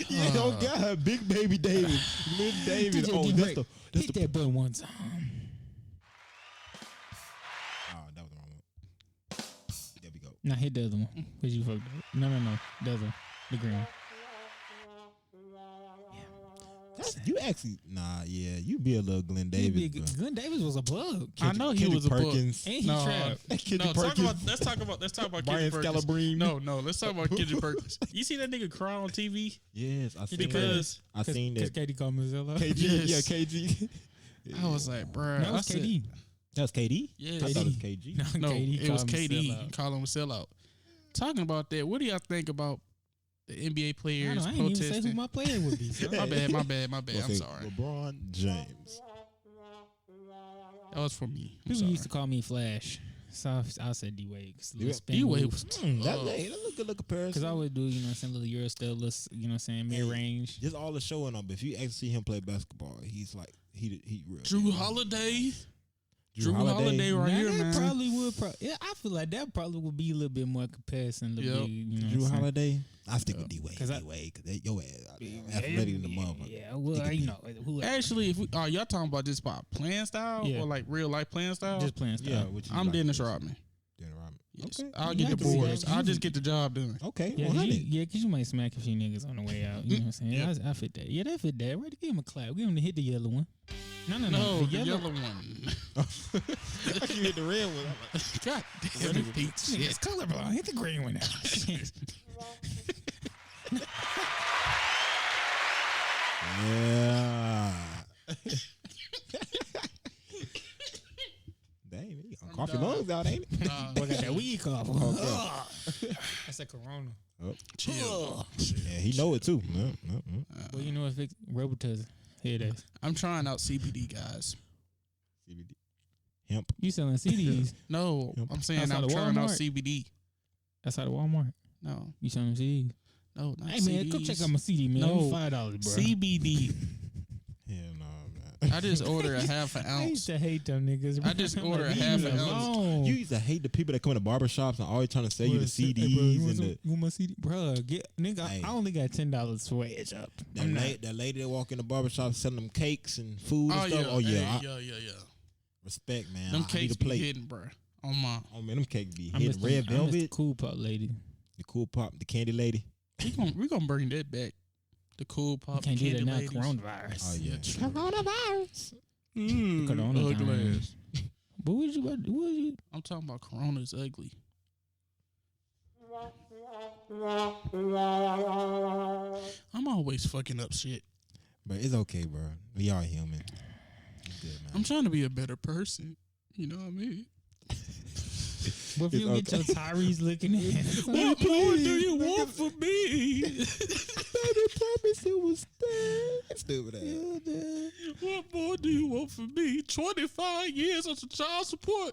Yeah, oh God, Big Baby Davis. Little David. Oh, hit that button one time. Oh, that was the wrong one. There we go. Nah, hit the other one. Cause you fucked up. No. The other one. The green one. You actually, you be a little Glenn Davis. Glenn Davis was a bug. I know he was a Perkins. And he trapped. Let's talk about Brian Kendrick Perkins. Scalabrine. No, let's talk about Kendrick Perkins. You see that nigga cry on TV? Yes, I seen Because that. I seen Because that. Katie called me Zilla. KG, Yes. yeah, KG. I was like, bruh. That was KD. That was KD? Yes. I thought it was KG. No, it was called him KD. sellout. Call him a sellout. Talking about that, what do y'all think about the NBA players I ain't even say protesting? who my player would be. So. My bad. I'm sorry. LeBron James. That was for me. People used to call me Flash. So I said D-Wade. D-Wade was That's a good look comparison. Because I would do, you know what I'm saying, little Euro step, little, you know what I'm saying, mid-range. Just all the showing up. If you actually see him play basketball, he's like, he real. Drew Holiday. Drew Holiday right here, man. Probably would. Yeah, I feel like that probably would be a little bit more comparison. Yep. You know Drew what I'm saying? Holiday. I stick with D-Wade. D-Wade, because your ass athletic in the motherfucker. Yeah, well, you know. Actually, if y'all talking about just about playing style or like real life playing style? Just playing style. Yeah, I'm Dennis Rodman. Dennis Rodman. Yes. Okay. I'll get the boards. I'll just get the job done. Okay. Yeah, 100. because you might smack a few niggas on the way out. You know what I'm saying? Yeah. I fit that. Yeah, that fit that. Right, give him a clap. Give him to hit the yellow one. No. The yellow one. You hit the red one. God damn it, Pete. It's colorblind. Hit the green one now. Yeah. Dang, you gonna cough your lungs out, ain't it? Boy got that weed cough. Okay. That's a Corona. Oh. Chill. Yeah, he know it too. Well, you know what? Robitussin. Here it is. I'm trying out CBD, guys. CBD. Hemp. You selling CDs? No, I'm saying Outside I'm of trying out Walmart? CBD. Outside of Walmart. No, You selling CDs? no, not Hey, man, CDs. come check out my CD, man. No. $5, bro. CBD. Hell no, man. I just order a half an I ounce. used to hate them niggas. Bro. I just I'm order a leave half me an ounce. alone. You used to hate the people that come in the barbershops and always trying to sell you the Hey, CDs bro, you want and some- the you want my CD, bro? Nigga, Hey. I only got $10 for edge up. that lady that walk in the barbershop selling them cakes and food Oh and yeah, stuff. Oh yeah, yeah. respect, man. Them I cakes need a be plate. hidden, bro. On my. Oh man, them cakes be I hidden. miss the- Red I miss the velvet, cool pop lady. the cool pop, the candy lady. We gonna bring that back. The cool pop. Can't the do that candy now. ladies. Coronavirus. Oh yeah, true. coronavirus. Corona Ugly time. ass. But what you? I'm talking about Corona's ugly. I'm always fucking up shit. But it's okay, bro. We are human. It's good, man. I'm trying to be a better person. You know what I mean? What if you It's get your Tyrese looking at? What more do you want from me? Baby, promise it was dead. Stupid ass. What more do you want from me? 25 years of child support.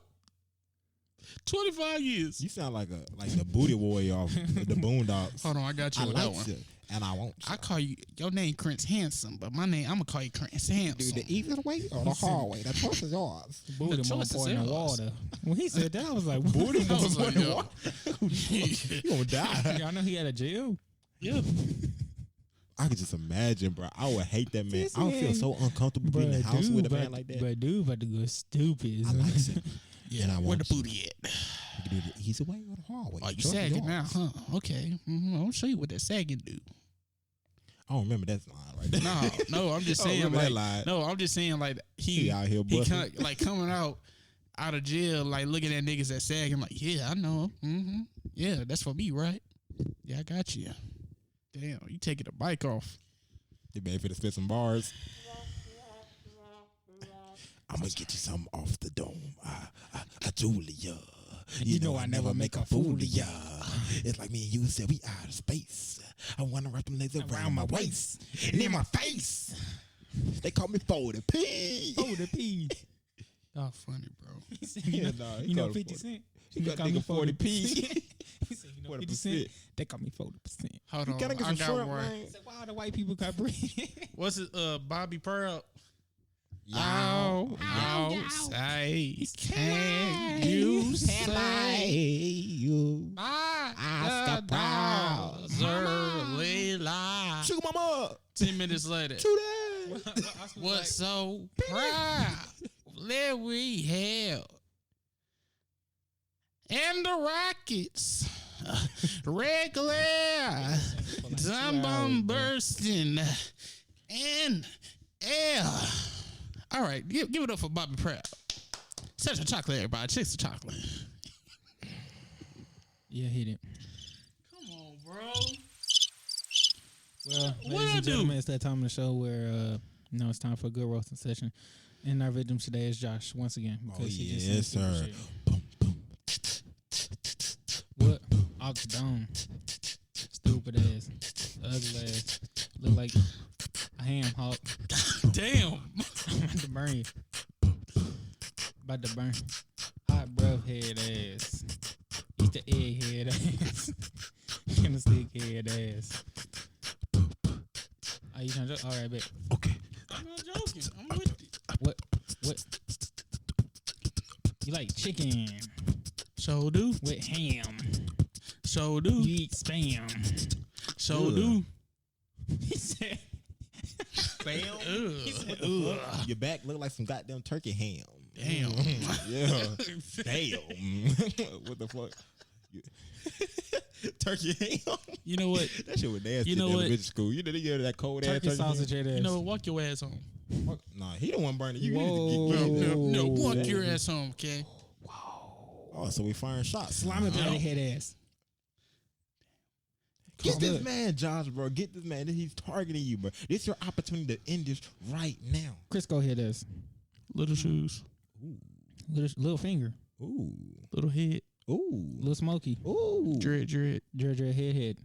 25 years. You sound like the booty warrior off the Boondocks. Hold on, I got you I with that like one. you, and I won't. I call you, your name Prince Handsome, but my name, I'm going to call you Prince Handsome. the easy way or the hard way. The choice is yours. Booty more choice is important than yours. water. When he said that, I was like, Booty I was more like, than yo. water. You gonna die. Y'all know he had a jail. Yeah. I could just imagine, bro. I would hate that man. This I would feel man- so uncomfortable being in the house with a man like that. But dude about to go stupid. I like it. Yeah, And I where want the booty at? You can do the easy way or the hard way. Oh, you Choice is sagging now, yours. huh? Okay. I'm gonna show you what that sagging do. I don't remember that line right there. No, I'm just I don't saying remember like that line. no, I'm just saying like He out here he busting. like coming out of jail, like looking at niggas that sag. I'm like, yeah, I know. Mm-hmm. Yeah, that's for me, right? Yeah, I got you. Damn, you taking the bike off. You better finna spit some bars. I'm gonna get you something off the dome. Julia. You know I never make a fool of ya. It's like me and you said we out of space. I wanna wrap them legs around my waist and in my face. They call me 40p. 40p. Y'all funny, bro. He said, you know 50 Cent. He got nigga 40p. He said, you know 50 Cent. They call me 40%. Hold on, Gotta get I some got short, one. man. He said, why the white people got bread? What's it? Bobby Proud. Yow. Outside, can you say you? my dogs early live? Sugar mama. 10 minutes later. Shoot that. What's so proud that we held? And the Rockets, red glare, dumb bomb bursting, and air. All right, give it up for Bobby Proud. Such a chocolate, everybody. Chicks of chocolate. Yeah, hit it. Come on, bro. Well, What ladies I and do? gentlemen, it's that time of the show where it's time for a good roasting session. And our victim today is Josh once again. Because he just yes, said sir. stupid shit. What? Off the dome. Stupid ass. Ugly ass. Look like a ham hawk. Damn. I'm about to burn you. About to burn. Hot breath head ass. Eat the egg head ass. Candlestick head ass. Are you trying to joke? All right, bet. Okay. I'm not joking. I'm with it. What? You like chicken So do. with ham. So do. You eat spam. So Ugh. do. He said spam. Ugh. Your back look like some goddamn turkey ham. Damn. Yeah. Damn. What the fuck? Turkey ham. You know what? That shit was nasty. You know in what? elementary school. You know they get that cold ass Turkey turkey sausage ham? head ass. You know what? Walk your ass home. Nah, he don't want to burn it. You Whoa. need to get No, walk your ass home, okay? Oh, so we firing shots. slimy patty head ass. Get this Look. man, Josh, bro. Get this man. He's targeting you, bro. This is your opportunity to end this right now. Crisco head ass. Little shoes. Little finger. Ooh. Little head. Ooh. Little smoky. Ooh. Dread. Dread head.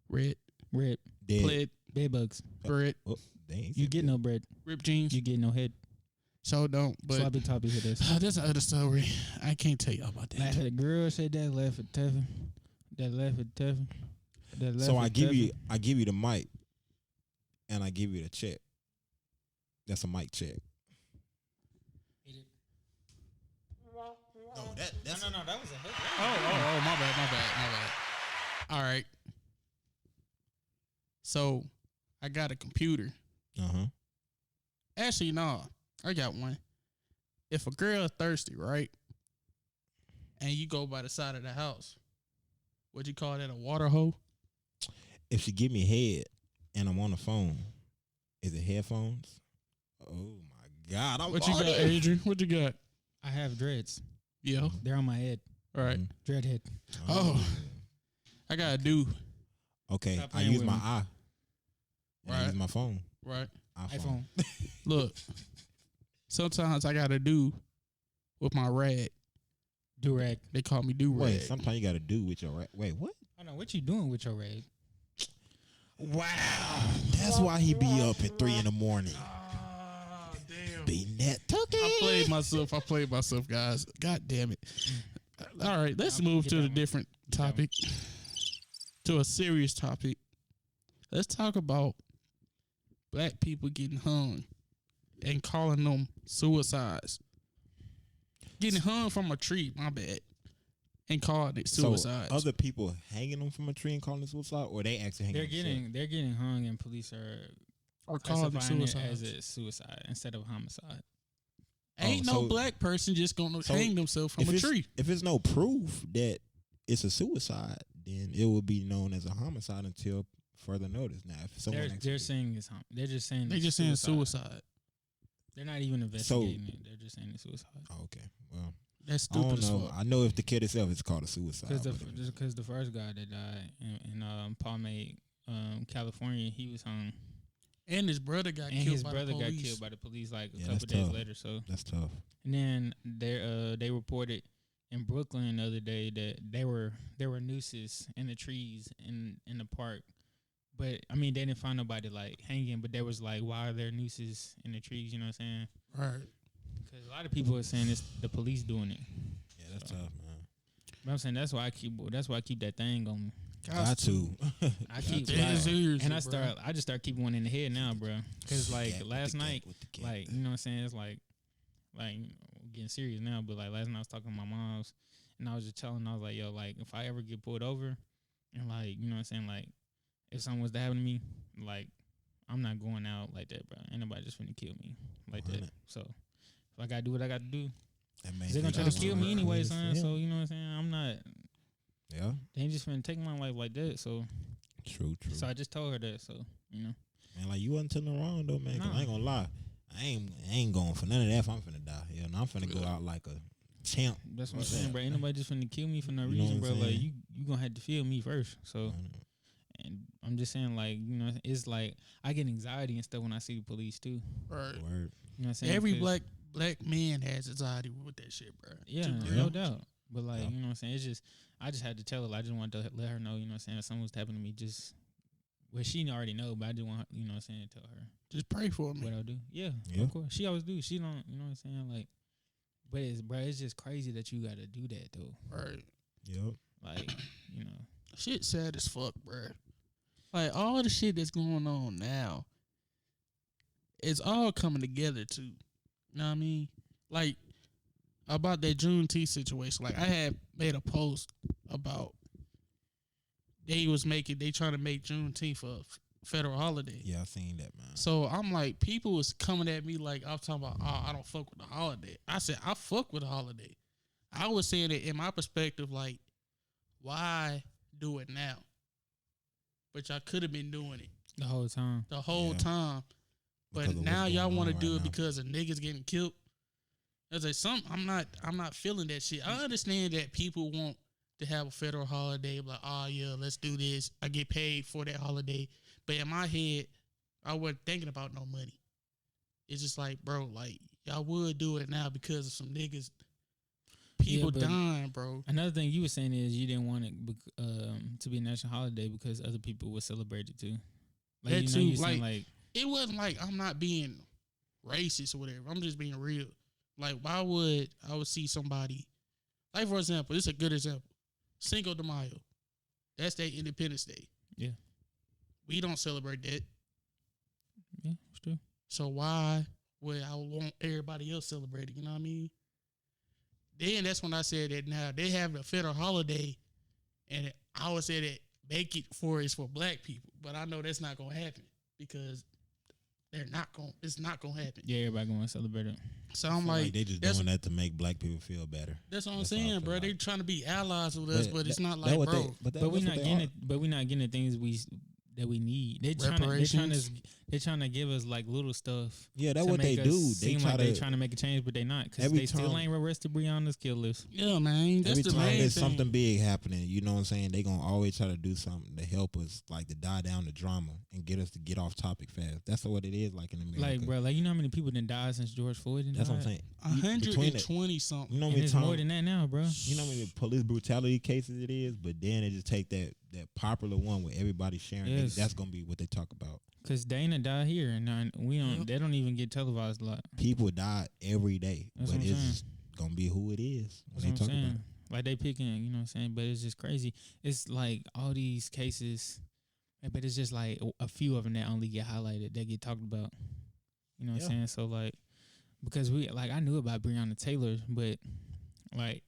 Red. Red. Dead. Pled. Bed bugs. Bread. Oh, dang. You get no bread. Ripped jeans. You get no head. So don't. But Sloppy toppy head ass. that's another story. I can't tell y'all about Laugh that. at the girl, say that, laugh at Tevin. That laugh at Tevin. That laugh So at I give Tevin. you the mic, and I give you the check. That's a mic check. No, that's No, that was a head. Oh, my bad. All right. So I got a computer. Uh-huh. Actually, no. I got one. If a girl is thirsty, right? And you go by the side of the house, what you call that, a water hole? If she give me head and I'm on the phone, is it headphones? Oh my God. What you got, Adrian? What you got? I have dreads. Yeah. They're on my head. All right. Dread head. Oh. I got to do. Okay. Stop I playing use with my me. eye. And I Right. use my phone. Right. iPhone. Look. Sometimes I got to do with my rag. Do-rag. They call me do Wait, rag. sometimes you got to do with your wait, what? I know what you doing with your rag. Wow. That's why he be up at 3 a.m. Ah, damn. Beating that turkey. I played myself, guys. God damn it. All right, let's move to a different topic. To a serious topic. Let's talk about black people getting hung and calling them suicides. Getting hung from a tree, my bad. And calling it suicides. So other people hanging them from a tree and calling it suicide, or they actually hanging They're getting hung, and police are or calling it classifying it suicide. as a suicide instead of homicide. Ain't no black person just gonna hang themselves from a tree. If there's no proof that it's a suicide, then it will be known as a homicide until further notice. Now, if someone they're saying they're just saying suicide. They're not even investigating it. They're just saying it's suicide. Oh, okay. Well, that's stupid. I don't know. I know if the kid itself is called a suicide. Because the first guy that died in Palmade, California, he was hung. And his brother got killed by the police like a couple days later. So that's tough. And then they reported in Brooklyn the other day that there were nooses in the trees in the park. But I mean, they didn't find nobody like hanging. But there was like, why are there nooses in the trees? You know what I'm saying? Right. Because a lot of people are saying it's the police doing it. Yeah, that's tough, man. But I'm saying that's why I keep that thing on me. Got to. I keep and I just start keeping one in the head now, bro. Because like last night, like you know what I'm saying, it's like getting serious now. But like last night I was talking to my mom's, and I was just telling, I was like, yo, like if I ever get pulled over, and like you know what I'm saying, like if something was to happen to me, like I'm not going out like that, bro. Ain't nobody just finna kill me like that. So if I gotta do what I gotta do, they're gonna try to kill me anyway, son. Yeah. So you know what I'm saying, I'm not. Yeah. They ain't just finna take my life like that, so. True. So I just told her that, so, you know. Man, like, you wasn't telling her wrong, though, man. Cause I ain't gonna lie. I ain't going for none of that if I'm finna die. Yeah, I'm finna go out like a champ. That's what I'm saying, bro. Ain't nobody just finna kill me for no reason, bro. Like, you gonna have to feel me first, so. And I'm just saying, like, you know, it's like, I get anxiety and stuff when I see the police, too. Right. Word. You know what I'm saying? Every black man has anxiety with that shit, bro. Yeah, no doubt. But, like, you know what I'm saying? It's just, I just had to tell her. I just wanted to let her know, you know what I'm saying, if something was happening to me, just, well, she already know, but I just want, you know what I'm saying, tell her. Just pray for me. What I'll do. Yeah, of course. She always do. She don't, you know what I'm saying? Like, but it's just crazy that you got to do that, though. Right. Yep. Like, you know. Shit sad as fuck, bro. Like, all the shit that's going on now, it's all coming together, too. You know what I mean? Like, about that Juneteenth situation. Like, I had made a post about they trying to make Juneteenth a federal holiday. Yeah, I seen that, man. So I'm like, people was coming at me like I was talking about, oh, I don't fuck with the holiday. I said, I fuck with the holiday. I was saying it in my perspective, like, why do it now? But y'all could have been doing it the whole time. But now y'all want to do it because of niggas getting killed. I was like, I'm not feeling that shit. I understand that people want to have a federal holiday, like, oh yeah, let's do this. I get paid for that holiday. But in my head, I wasn't thinking about no money. It's just like, bro, like, y'all would do it now because of some niggas, people dying, bro. Another thing you were saying is you didn't want it to be a national holiday because other people would celebrate it too. Like, that you know, too, you like it wasn't like I'm not being racist or whatever. I'm just being real. Like, why would I would see somebody, like, for example, this is a good example. Cinco de Mayo. That's their Independence Day. Yeah. We don't celebrate that. Yeah, it's true. So why would I want everybody else celebrating? You know what I mean? Then that's when I said that now they have a federal holiday, and I would say that make it for black people. But I know that's not going to happen because it's not going to happen. Yeah, everybody going to celebrate it. So I'm like, they just doing that to make black people feel better. That's what I'm saying, bro. They trying to be allies with us, but it's not like, bro. But we're not getting it. But we're not getting the things that we need. They're trying to give us like little stuff. Yeah, that's what they do. They trying to make a change, but they not because they still ain't arrested Breonna's killers. Yeah, man. That's every time there's something big happening, you know what I'm saying? They gonna always try to do something to help us, like to die down the drama and get us to get off topic fast. That's what it is like in America. Like, bro, like you know how many people done died since George Floyd? That's what I'm saying. 120 something. You know, it's more than that now, bro. You know how many police brutality cases it is, but then they just take that popular one with everybody sharing. Yes. That's gonna be what they talk about. Cause Dana died here, and we don't. Yeah. They don't even get televised a lot. People die every day, that's but it's gonna be who it is when they talk about it. Like they picking, you know what I'm saying? But it's just crazy. It's like all these cases, but it's just like a few of them that only get highlighted, that get talked about. You know what I'm saying? So like, because I knew about Breonna Taylor, but like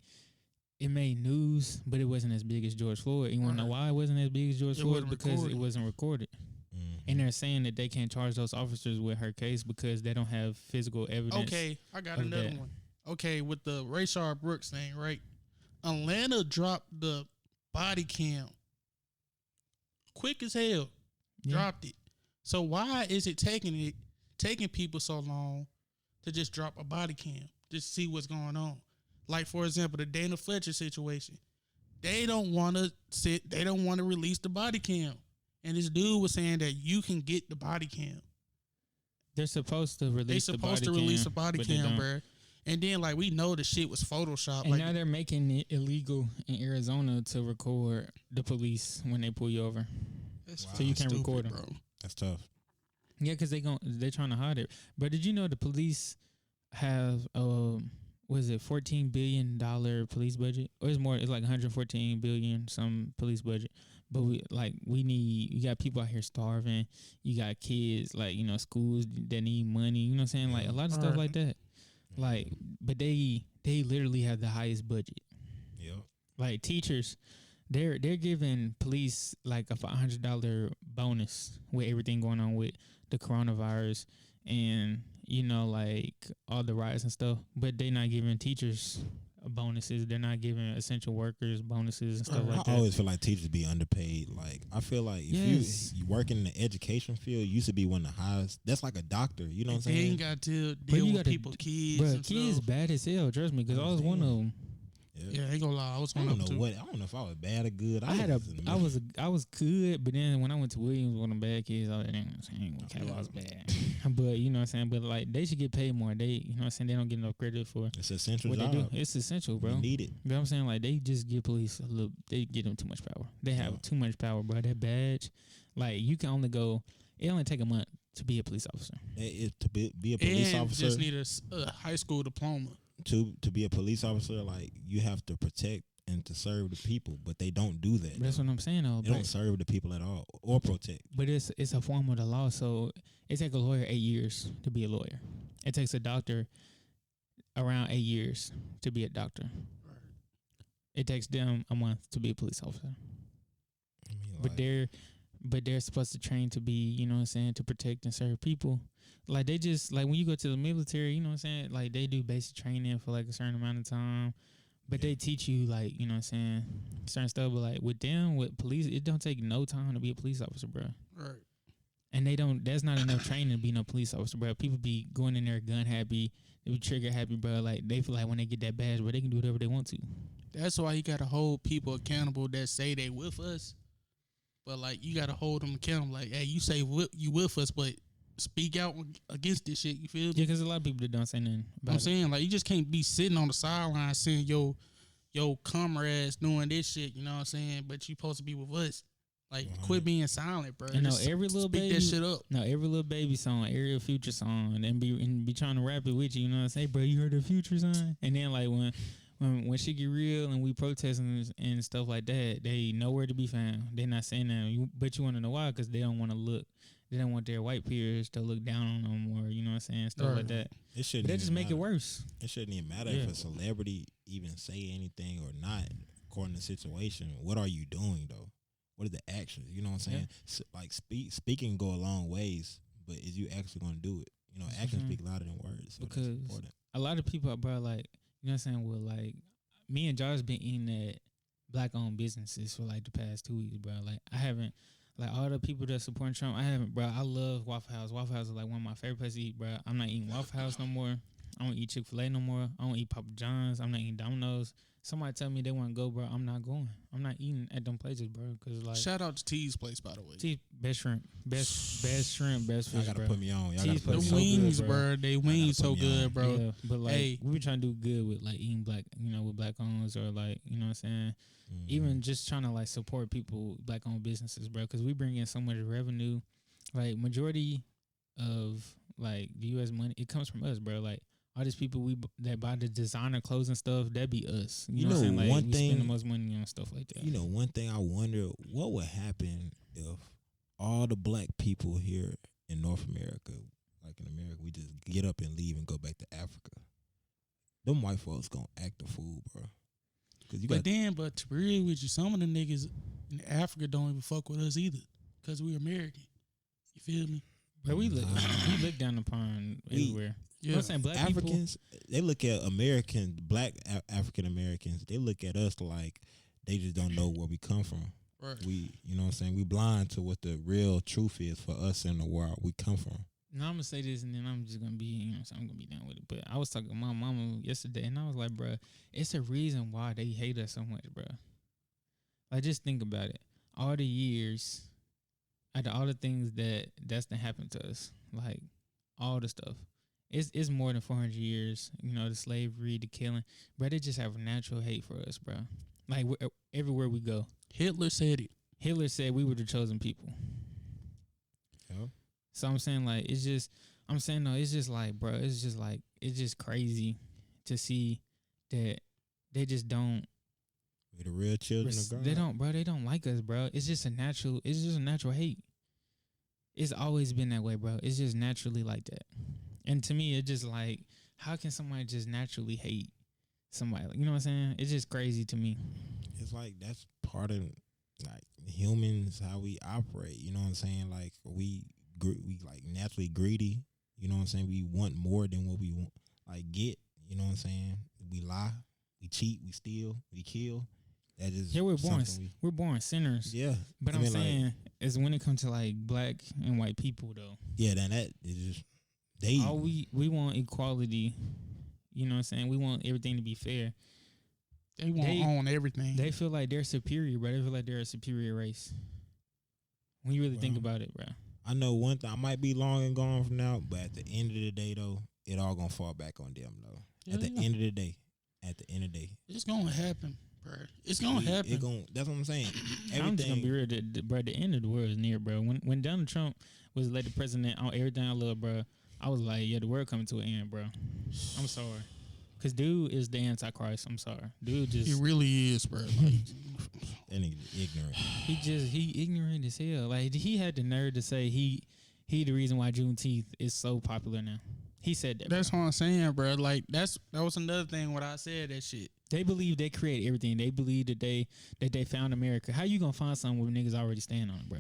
it made news, but it wasn't as big as George Floyd. You want to know why it wasn't as big as George Floyd? Because it wasn't recorded. Mm-hmm. And they're saying that they can't charge those officers with her case because they don't have physical evidence. Okay, I got another one. Okay, with the Rayshard Brooks thing, right? Atlanta dropped the body cam quick as hell. Yeah. Dropped it. So why is it taking people so long to just drop a body cam, just see what's going on? Like, for example, the Dana Fletcher situation. They don't want to release the body cam. And this dude was saying that you can get the body cam. They're supposed to release the body cam, bro. And then, like, we know the shit was Photoshopped. And like, now they're making it illegal in Arizona to record the police when they pull you over. So you can't record them. Bro. That's tough. Yeah, because they're trying to hide it. But did you know the police have was it $14 billion police budget? Or it's more, it's like $114 billion some police budget. But you got people out here starving. You got kids, like, you know, schools that need money. You know what I'm saying? Like a lot of stuff like that. Like, but they literally have the highest budget. Yep. Like teachers, they're giving police like a $500 bonus with everything going on with the coronavirus and, you know, like all the riots and stuff. But they're not giving teachers bonuses. They're not giving essential workers bonuses and stuff like that. I always feel like teachers be underpaid. Like, I feel like if you work in the education field, you should be one of the highest. That's like a doctor. You know what I'm saying? They ain't got to deal with people's kids. Bro, and kids stuff. bad as hell. Trust me, because I was one of them. Yeah, I ain't gonna lie. I was one of them too. I don't know if I was bad or good. I was good, but then when I went to Williams, one of the bad kids, I was bad. But you know what I'm saying. But like they should get paid more. They, you know what I'm saying. They don't get enough credit for it's an essential what job. they do. It's essential, bro. You need it. You know what I'm saying? Like they just give police a little. They give them too much power. They have too much power, bro. That badge, like you can only go. It only take a month to be a police officer. To be a police officer, just need a high school diploma. To be a police officer, like you have to protect and to serve the people, but they don't do that. That's what I'm saying, though. They don't serve the people at all or protect. But it's a form of the law, so it takes a lawyer 8 years to be a lawyer. It takes a doctor around 8 years to be a doctor. Right. It takes them a month to be a police officer. I mean, but they're supposed to train to be, you know what I'm saying, to protect and serve people. Like they just like when you go to the military, you know what I'm saying, like they do basic training for like a certain amount of time. But they teach you, like, you know what I'm saying, certain stuff. But, like, with them, with police, it don't take no time to be a police officer, bro. Right. And there's not enough training to be no police officer, bro. People be going in there gun happy. They be trigger happy, bro. Like, they feel like when they get that badge, bro, they can do whatever they want to. That's why you got to hold people accountable that say they with us. But, like, you got to hold them accountable. Like, hey, you say you with us, but speak out against this shit. You feel me? Yeah, because a lot of people that don't say nothing about I'm saying, like, you just can't be sitting on the sideline saying yo comrades doing this shit, you know what I'm saying? But you supposed to be with us. Like, quit being silent, bro. And every little baby, that shit up. No, every little baby song, every Future song, and be trying to rap it with you. You know what I'm saying, bro? You heard the Future song? And then like when shit get real and we protesting and stuff like that, they nowhere to be found. They're not saying that. But you want to know why? Because they don't want to look. They don't want their white peers to look down on them or, you know what I'm saying, stuff like that. It shouldn't. But that just make it worse. It shouldn't even matter if a celebrity even say anything or not according to the situation. What are you doing though? What are the actions? You know what I'm saying? Yeah. So, like speaking go a long ways, but is you actually going to do it? You know, actions speak louder than words. So because that's important. A lot of people, bro, like, you know what I'm saying, well, like, me and Josh been eating at black-owned businesses for, like, the past 2 weeks, bro. Like, I haven't, like, all the people that support Trump, I haven't, bro. I love Waffle House. Waffle House is, like, one of my favorite places to eat, bro. I'm not eating Waffle House no more. I don't eat Chick-fil-A no more. I don't eat Papa John's. I'm not eating Domino's. Somebody tell me they want to go, bro. I'm not going. I'm not eating at them places, bro. Cause like, shout out to T's place, by the way. T's best shrimp, best shrimp, best fish. Y'all gotta bro. put me on. Y'all T's gotta put me the on. wings, so good, bro. They wings so good, bro. Yeah, but like, we be trying to do good with like eating black, you know, with black owners or like, you know what I'm saying. Mm-hmm. Even just trying to like support people, black owned businesses, bro. Cause we bring in so much revenue. Like majority of like the U.S. money, it comes from us, bro. Like. All these people that buy the designer clothes and stuff, that be us. You know what I'm saying? Like, one we thing, spend the most money on stuff like that. You know, one thing I wonder, what would happen if all the black people here in North America, like in America, we just get up and leave and go back to Africa? Them white folks gonna act a fool, bro. But to be real with you, some of the niggas in Africa don't even fuck with us either, because we American. You feel me? But we look down upon everywhere. Yeah. I'm saying black Africans, they look at Americans, black African Americans. They look at us like they just don't know where we come from. Right. We, you know what I'm saying? We blind to what the real truth is for us in the world we come from. No, I'm gonna say this and then I'm just gonna be, you know, so I'm gonna be done with it. But I was talking to my mama yesterday and I was like, bruh, it's a reason why they hate us so much, bruh. Like, just think about it. All the years, all the things that's been happened to us, like all the stuff. It's more than 400 years, you know, the slavery, the killing. But they just have a natural hate for us, bro. Like, everywhere we go. Hitler said it. Hitler said we were the chosen people. Yeah. So I'm saying, like, it's just like, bro, it's just crazy to see that they just don't. We're the real children of God. They don't like us, bro. It's just a natural hate. It's always been that way, bro. It's just naturally like that. And to me, it's just like, how can somebody just naturally hate somebody? You know what I'm saying? It's just crazy to me. It's like that's part of like humans, how we operate. You know what I'm saying? Like we like naturally greedy. You know what I'm saying? We want more than what we want. Like get. You know what I'm saying? We lie, we cheat, we steal, we kill. That is we're born sinners. Yeah, but I'm saying like, is when it comes to like black and white people though. Yeah, then that is just. We want equality, you know what I'm saying? We want everything to be fair. They want to own everything. They feel like they're superior, bro. They feel like they're a superior race. When you really think about it, bro. I know one thing. I might be long and gone from now, but at the end of the day, though, it all gonna fall back on them, though. At the end of the day, it's gonna happen, bro. It's gonna happen. That's what I'm saying. I'm just gonna be real, bro. The end of the world is near, bro. When Donald Trump was elected president on everything I love, bro. I was like, yeah, the world coming to an end, bro. I'm sorry. Because dude is the Antichrist. I'm sorry. Dude just... He really is, bro. Like, that nigga ignorant. He ignorant as hell. Like, he had the nerve to say he the reason why Juneteenth is so popular now. He said that, that's bro. what I'm saying, bro. Like, that was another thing when I said that shit. They believe they create everything. They believe that they found America. How you gonna find something where niggas already stand on it, bro?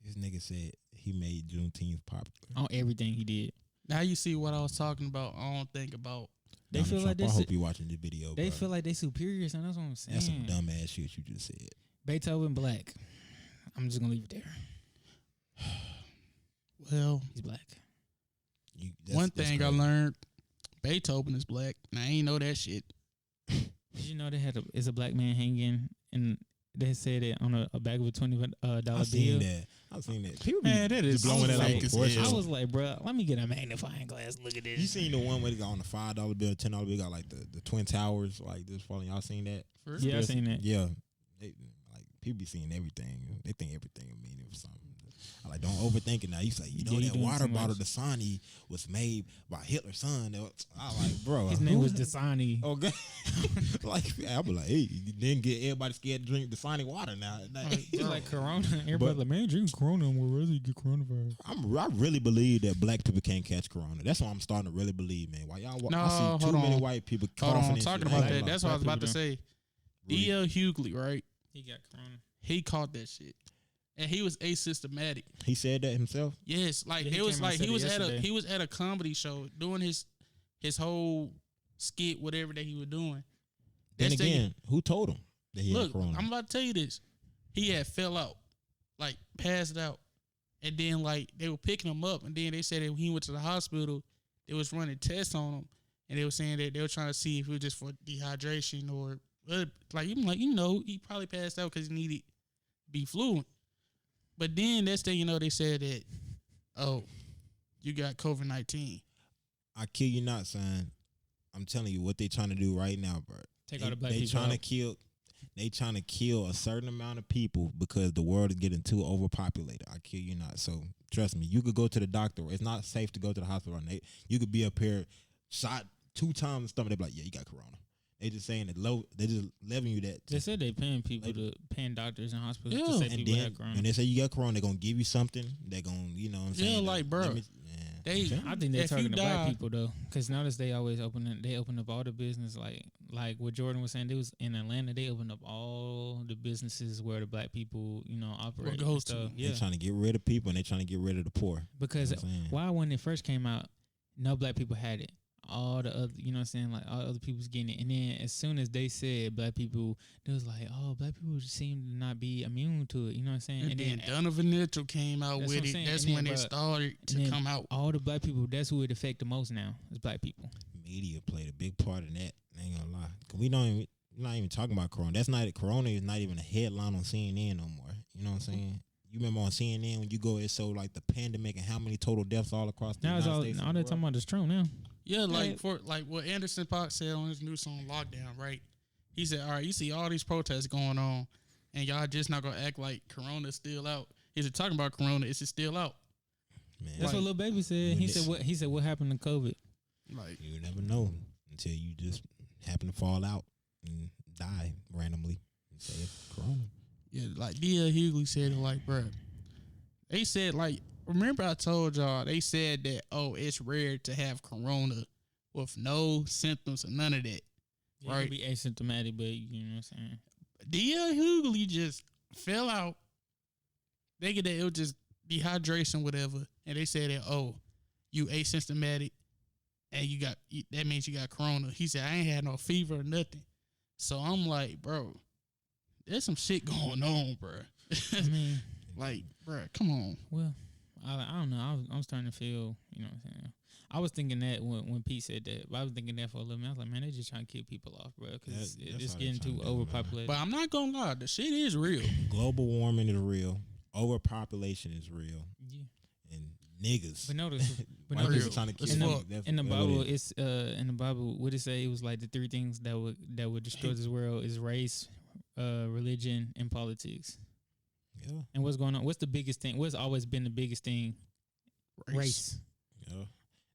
This nigga said he made Juneteenth popular. On everything he did. Now you see what I was talking about. I don't think about. They feel like I hope you watching the video. They feel like they superior, son. That's what I'm saying. That's some dumb ass shit you just said. Beethoven black. I'm just gonna leave it there. Well, he's black. One thing I learned: Beethoven is black. And I ain't know that shit. Did you know they is a black man hanging and they said it on a bag of a $20 bill? I've seen that. People man, that is blowing that fake up. I was like, bro, let me get a magnifying glass. Look at this. You seen the one where they got on the $5 bill, $10 bill, got like the Twin Towers, like this falling. Y'all seen that? Yeah, I seen that. Yeah, like people be seeing everything. They think everything will mean it for something. I like don't overthink it now. You say that water bottle Dasani was made by Hitler's son. I like, bro, his name was Dasani. Okay, like I be like, hey, you didn't get everybody scared to drink Dasani water now. It's like Corona. Everybody like, man, drink Corona. Where else you get coronavirus? I really believe that black people can't catch Corona. That's what I'm starting to really believe, man. Why y'all? No, I see too many white people coughing. Talking about that. That's what I was about to say. D.L. Hughley, right? He got Corona. He caught that shit. And he was asystematic. He said that himself. Yes, like it was like he was at a comedy show doing his whole skit, whatever that he was doing. Then again, who told him that he had Corona? I'm about to tell you this. He had fell out, like passed out, and then like they were picking him up, and then they said that when he went to the hospital, they was running tests on him, and they were saying that they were trying to see if it was just for dehydration or like even like he probably passed out because he needed to be fluent. But then next thing you know, they said that, oh, you got COVID-19. I kill you not, son. I'm telling you what they trying to do right now, bro. Take all the black people. They trying to kill a certain amount of people because the world is getting too overpopulated. I kill you not. So trust me, you could go to the doctor. It's not safe to go to the hospital. You could be up here shot 2 times in the stomach. They be like, yeah, you got Corona. They just saying that low. They just leveling you that. They said they paying people paying doctors and hospitals to say people have Corona. And they say you got Corona, they're gonna give you something. They're gonna, you know what I'm saying? Yeah, like bro. I think they're if talking you to die, black people though, because notice they always open up all the business like what Jordan was saying. They was in Atlanta. They opened up all the businesses where the black people operate. goes so, to. yeah, They're trying to get rid of people and they're trying to get rid of the poor. because You know what I'm saying? why when it first came out, no black people had it. All the other, like all other people's getting it, and then as soon as they said black people, they was like, oh, black people seem to not be immune to it. You know what I'm saying? And then Donovan Mitchell came out with it. That's when it started to come out. All the black people, that's who it affect the most now is black people. Media played a big part in that. I ain't gonna lie. 'Cause we're not even talking about Corona. Corona is not even a headline on CNN no more. You know what I'm saying? You remember on CNN when you go, it showed like the pandemic and how many total deaths all across the United States. All they're talking about is Trump now. Yeah, like what Anderson Paak said on his new song Lockdown, right? He said, all right, you see all these protests going on and y'all just not gonna act like Corona's still out. He said talking about Corona, it's still out. Man, that's what Lil Baby said. He said what happened to COVID? Like you never know until you just happen to fall out and die randomly and say it's Corona. Yeah, like D.L. Hughley said it like, bro. They said like, remember I told y'all they said that it's rare to have Corona with no symptoms or none of that. Yeah, right? It could be asymptomatic, but you know what I'm saying. D.L. Hughley just fell out. They get that it was just dehydration, whatever, and they said that you asymptomatic and that means you got Corona. He said I ain't had no fever or nothing. So I'm like, bro, there's some shit going on, bro. I mean, like, bro, come on. Well, I don't know. I was starting to feel, you know what I'm saying. I was thinking that when Pete said that, but I was thinking that for a little minute. I was like, man, they just trying to kill people off, bro, because it's getting too overpopulated. But I'm not gonna lie, the shit is real. Global warming is real. Overpopulation is real. Yeah. And niggas. But notice, trying to kill in the Bible, it's in the Bible, what it say? It was like the three things that would destroy this world is race, religion, and politics. Yeah. And what's going on? What's the biggest thing? What's always been the biggest thing? Race. Yeah.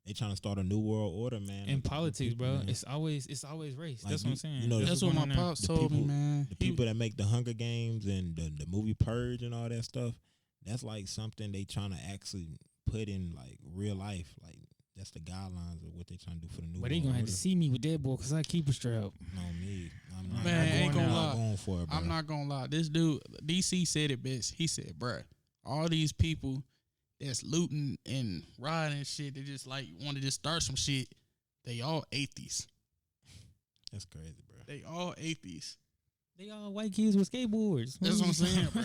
They trying to start a new world order, man. And politics, bro. Man. It's always race. Like, that's what I'm saying. You know, that's what my pops told me, man. The people that make the Hunger Games and the movie Purge and all that stuff, that's like something they trying to actually put in like real life. Like that's the guidelines of what they trying to do for the new. But they gonna have to see me with that boy because I keep a strap. No, me. I'm not gonna lie. This dude, DC said it best. He said, bruh, all these people that's looting and riding and shit, they just like want to just start some shit. They all atheists. That's crazy, bro. They all atheists. They all white kids with skateboards. That's what I'm saying, bro.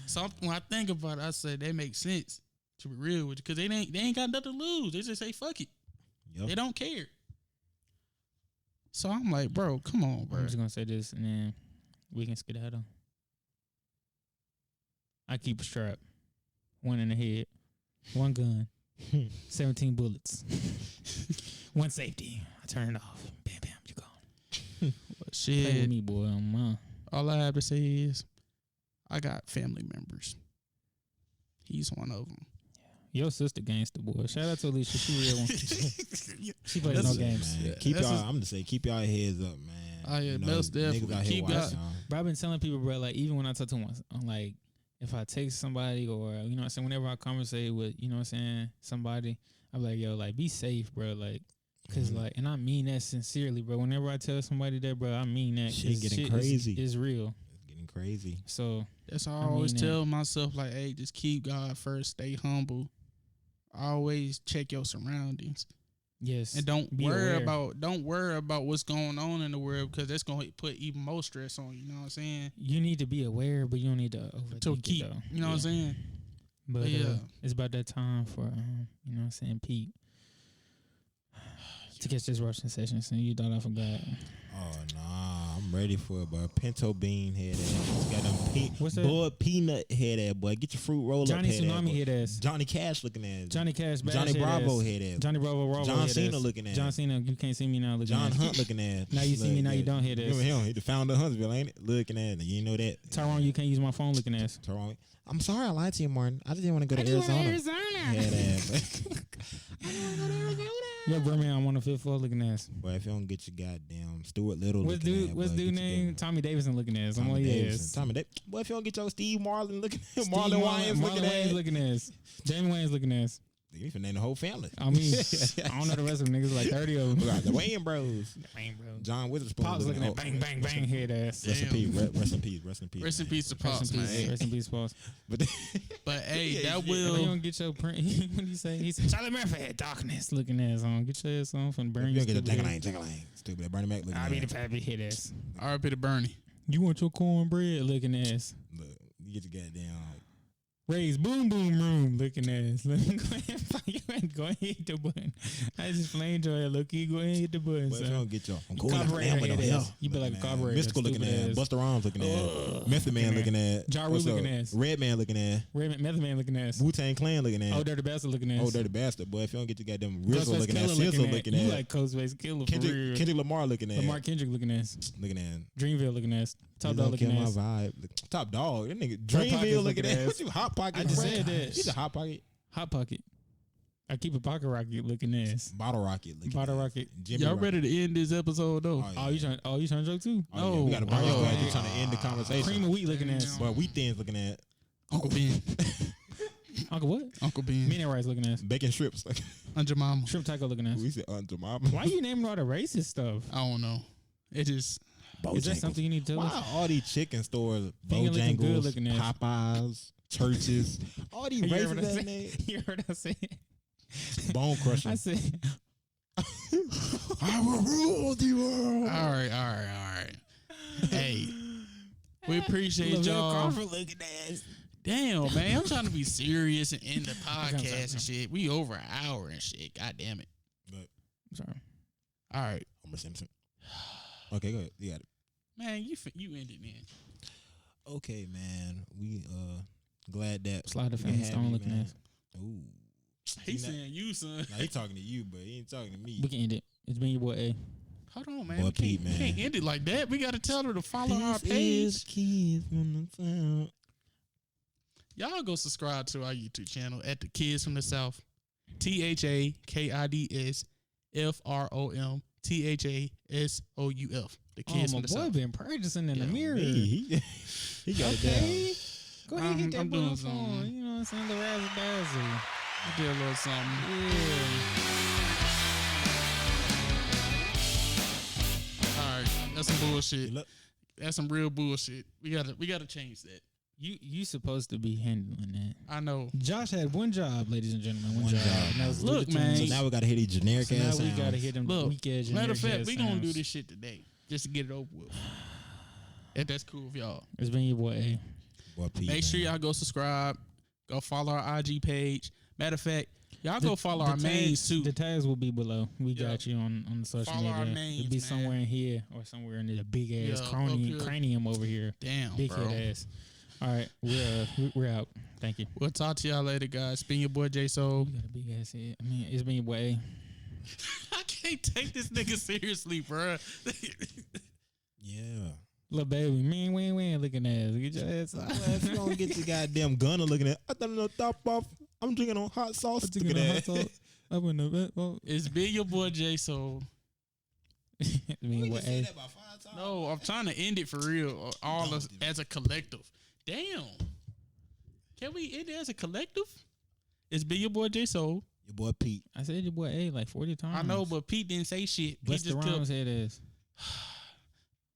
So when I think about it, I say that makes sense. To be real with you, because they ain't got nothing to lose. They just say fuck it. Yep. They don't care. So I'm like, bro, come on, bro. I'm just gonna say this, and then we can skedaddle. I keep a strap, one in the head, one gun, 17 bullets, one safety. I turn it off. Bam, bam, you gone. Shit, play with me, boy. All I have to say is, I got family members. He's one of them. Your sister gangster, boy. Shout out to Alicia. She real one. She plays no games. Man. I'm gonna say, keep y'all heads up, man. Oh yeah, most definitely. Keep y'all. Bro, I've been telling people, bro, like even when I talk to them, I'm like, if I text somebody or you know what I'm saying, whenever I conversate with you know what I'm saying somebody, I'm like, yo, like be safe, bro, like. Cause like, and I mean that sincerely, bro. Whenever I tell somebody that, bro, I mean that. Shit getting crazy. It's real. It's getting crazy. So that's all I always tell myself, like, hey, just keep God first, stay humble. Always check your surroundings. Yes, and don't worry about what's going on in the world because that's gonna put even more stress on you. You know what I'm saying? You need to be aware, but you don't need to overthink it, though. You know what I'm saying? But it's about that time for you know what I'm saying, Pete, to catch this Russian session. So you thought I forgot? Oh nah, I'm ready for it, boy. Pinto bean head ass. Got them What's that? Boy, peanut head ass, boy. Get your fruit roll Johnny up head Tsunami ass. Head ass. Johnny Cash looking ass. Johnny Cash. Johnny Bravo head ass. Johnny Bravo. John head Cena ass. looking ass. John Cena. You can't see me now. Looking John ass. Hunt looking ass. Now you see me. Now you don't hear this. Remember him? He the founder of Huntsville, ain't it? Looking at it. You know that. Tyrone, you can't use my phone looking ass. Tyrone, I'm sorry I lied to you, Martin. I just didn't want to go to Arizona. Head ass. I didn't want to go to Arizona. Yo, bro, man, I'm on the fifth floor looking ass. Boy, if you don't get your goddamn Stuart Little what's looking ass. What's dude name? Tommy Davidson looking ass. Tommy Davidson. Boy, if you don't get your Steve Marlon looking ass. Marlon Wayans looking ass. Jamie Wayans looking ass. You can name the whole family. I mean, I don't know the rest of them niggas. Like 30 of them. We got the Wayne Bros. Bang, bro. John Witherspoon. Pops looking at bang, bang, bang, head ass. Rest in peace. Rest in peace. Rest in peace. Rest in peace to Pops, Rest in peace. man. Rest in peace, Pops. But hey, Yeah, that yeah. You will. don't get your print. What do you say? He said, Charlie Murphy had darkness looking ass on. Get your ass on from Bernie. You don't get the jingling. Stupid. That Bernie Mac looking I be the at. pappy head ass. R.I.P. to Bernie. You want your cornbread looking ass. Look, you get your goddamn. Ray's boom boom room looking ass. Let me go ahead and find you and go ahead and hit the button. I just plain joy. Look, you go ahead and hit the button. But if you son. don't get your. I'm You cool like carburetor that with no head hell. ass. You be like a Man, carburetor, Mystical looking stupid ass. ass. Busta Rhymes looking ass. Method Man looking ass. Ja Rule What's up? looking ass. Red Man looking ass. Method Man looking ass. Wu-Tang Clan looking ass. Oh, Dirty Bastard looking ass. Oh, dirty bastard, boy. If you don't get your goddamn Rizzle Ghostface looking ass, Killah Sizzle looking You ass, like Ghostface Killer for real. Kendrick Lamar looking ass, Lamar Kendrick looking ass. looking ass. Dreamville looking ass. Top You Dog don't looking kill ass. my vibe. Top Dog, that nigga Hot Dreamville Pockets looking looking ass. ass. What you Hot Pocket? I just bro? said that. He's a Hot Pocket. Hot Pocket. I keep a pocket rocket looking ass. Bottle Rocket looking Bottle ass. Rocket. Jimmy Y'all Rocket. ready to end this episode though? Oh, you trying? Oh, you trying to joke too? Oh, yeah, we got to bring Oh, your ass. yeah. You trying to end the conversation. Cream of wheat looking ass. But Wheat Thins looking at Uncle Ben. Uncle what? Uncle Ben. Meat and rice looking ass. bacon strips. Like Aunt your mama. Shrimp taco looking ass. we said under mama. Why you naming all the racist stuff? I don't know. It just Is that something you need to tell Why us? all these chicken stores, Finger looking good Bojangles, looking ass. Popeyes, churches, all these You heard what I racist ass said? names. You heard what I said? Bone Crusher. I said, I will rule the world. all right. Hey, we appreciate Lavelle y'all. Crawford looking ass. Damn, man, I'm trying to be serious and end the sorry. podcast and shit. We over an hour and shit. God damn it. But I'm sorry. All right, Homer Simpson. Okay, go ahead. You got it. man, you ended then. Okay, man. We glad that Slide the we fan have stone you, looking man. ass. Ooh. He's He not- saying you, son. Nah, he talking to you, but he ain't talking to me. We can end it. It's been your boy A. Hold on, man. Boy, We Pete, can't, we can't man. end it like that. We got to tell her to follow our This page. is Kids from the South. Y'all go subscribe to our YouTube channel at the Kids from the South. THAKIDSFROMTHASOUF. The Oh, Kids my from the boy South. been practicing in Yeah, the mirror. He got it Okay. Go ahead and hit that I'm doing button for something. him. You know what I'm saying? The razzle dazzle. I did a little something. Yeah. All right, that's some bullshit. down. Look, That's some real bullshit. We gotta change that. You supposed to be handling that. I know. Josh had one job, ladies and gentlemen. One One job. job. And that was Look, Look, man. so now we got to hit these generic So now ass we sounds. gotta hit them Look, weak ass. Matter of generic fact, ass we gonna do sounds. this shit today just to get it over with. If that's cool with y'all. It's been your boy A. Boy, Pete, Make sure man. y'all go subscribe. Go follow our IG page. Matter of fact, y'all go follow our mains too. The tags will be below. We Yeah. got you on the social Follow our media. names, It'll be man. somewhere in here or somewhere in the big ass Yeah, up cranium, here. cranium over here. Damn, Big bro. head ass. All right, we're out. Thank you. We'll talk to y'all later, guys. Been your boy J Soul. You got a big ass head. I mean, it's been your boy A. I can't take this nigga seriously, bro. Yeah. Little baby, man, win, looking ass. Get your ass out. Well, if you don't get your goddamn gunner looking at, I don't know, top off. I'm drinking on hot sauce. I'm drinking Look on at hot that. sauce. Up in the bed. Well, It's been your boy J Soul. it's been your boy A. about 5 times. No, I'm trying to end it for real. All us as a collective. Damn. Can we end it as a collective? It's been your boy J Soul. Your boy Pete. I said your boy A like 40 times. I know, but Pete didn't say shit. He Busta just Rhymes kept. head ass.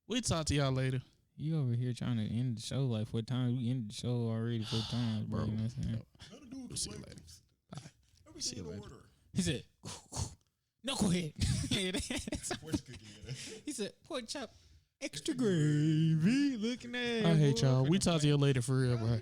We'll talk to y'all later. You over here trying to end the show like 4 times. We ended the show already 4 times, bro. You know what I'm saying? We'll see you later. Everything in order. He said, knucklehead. He said, pork chop, extra gravy. Looking at. I hate y'all. We talk to you later for real, bro.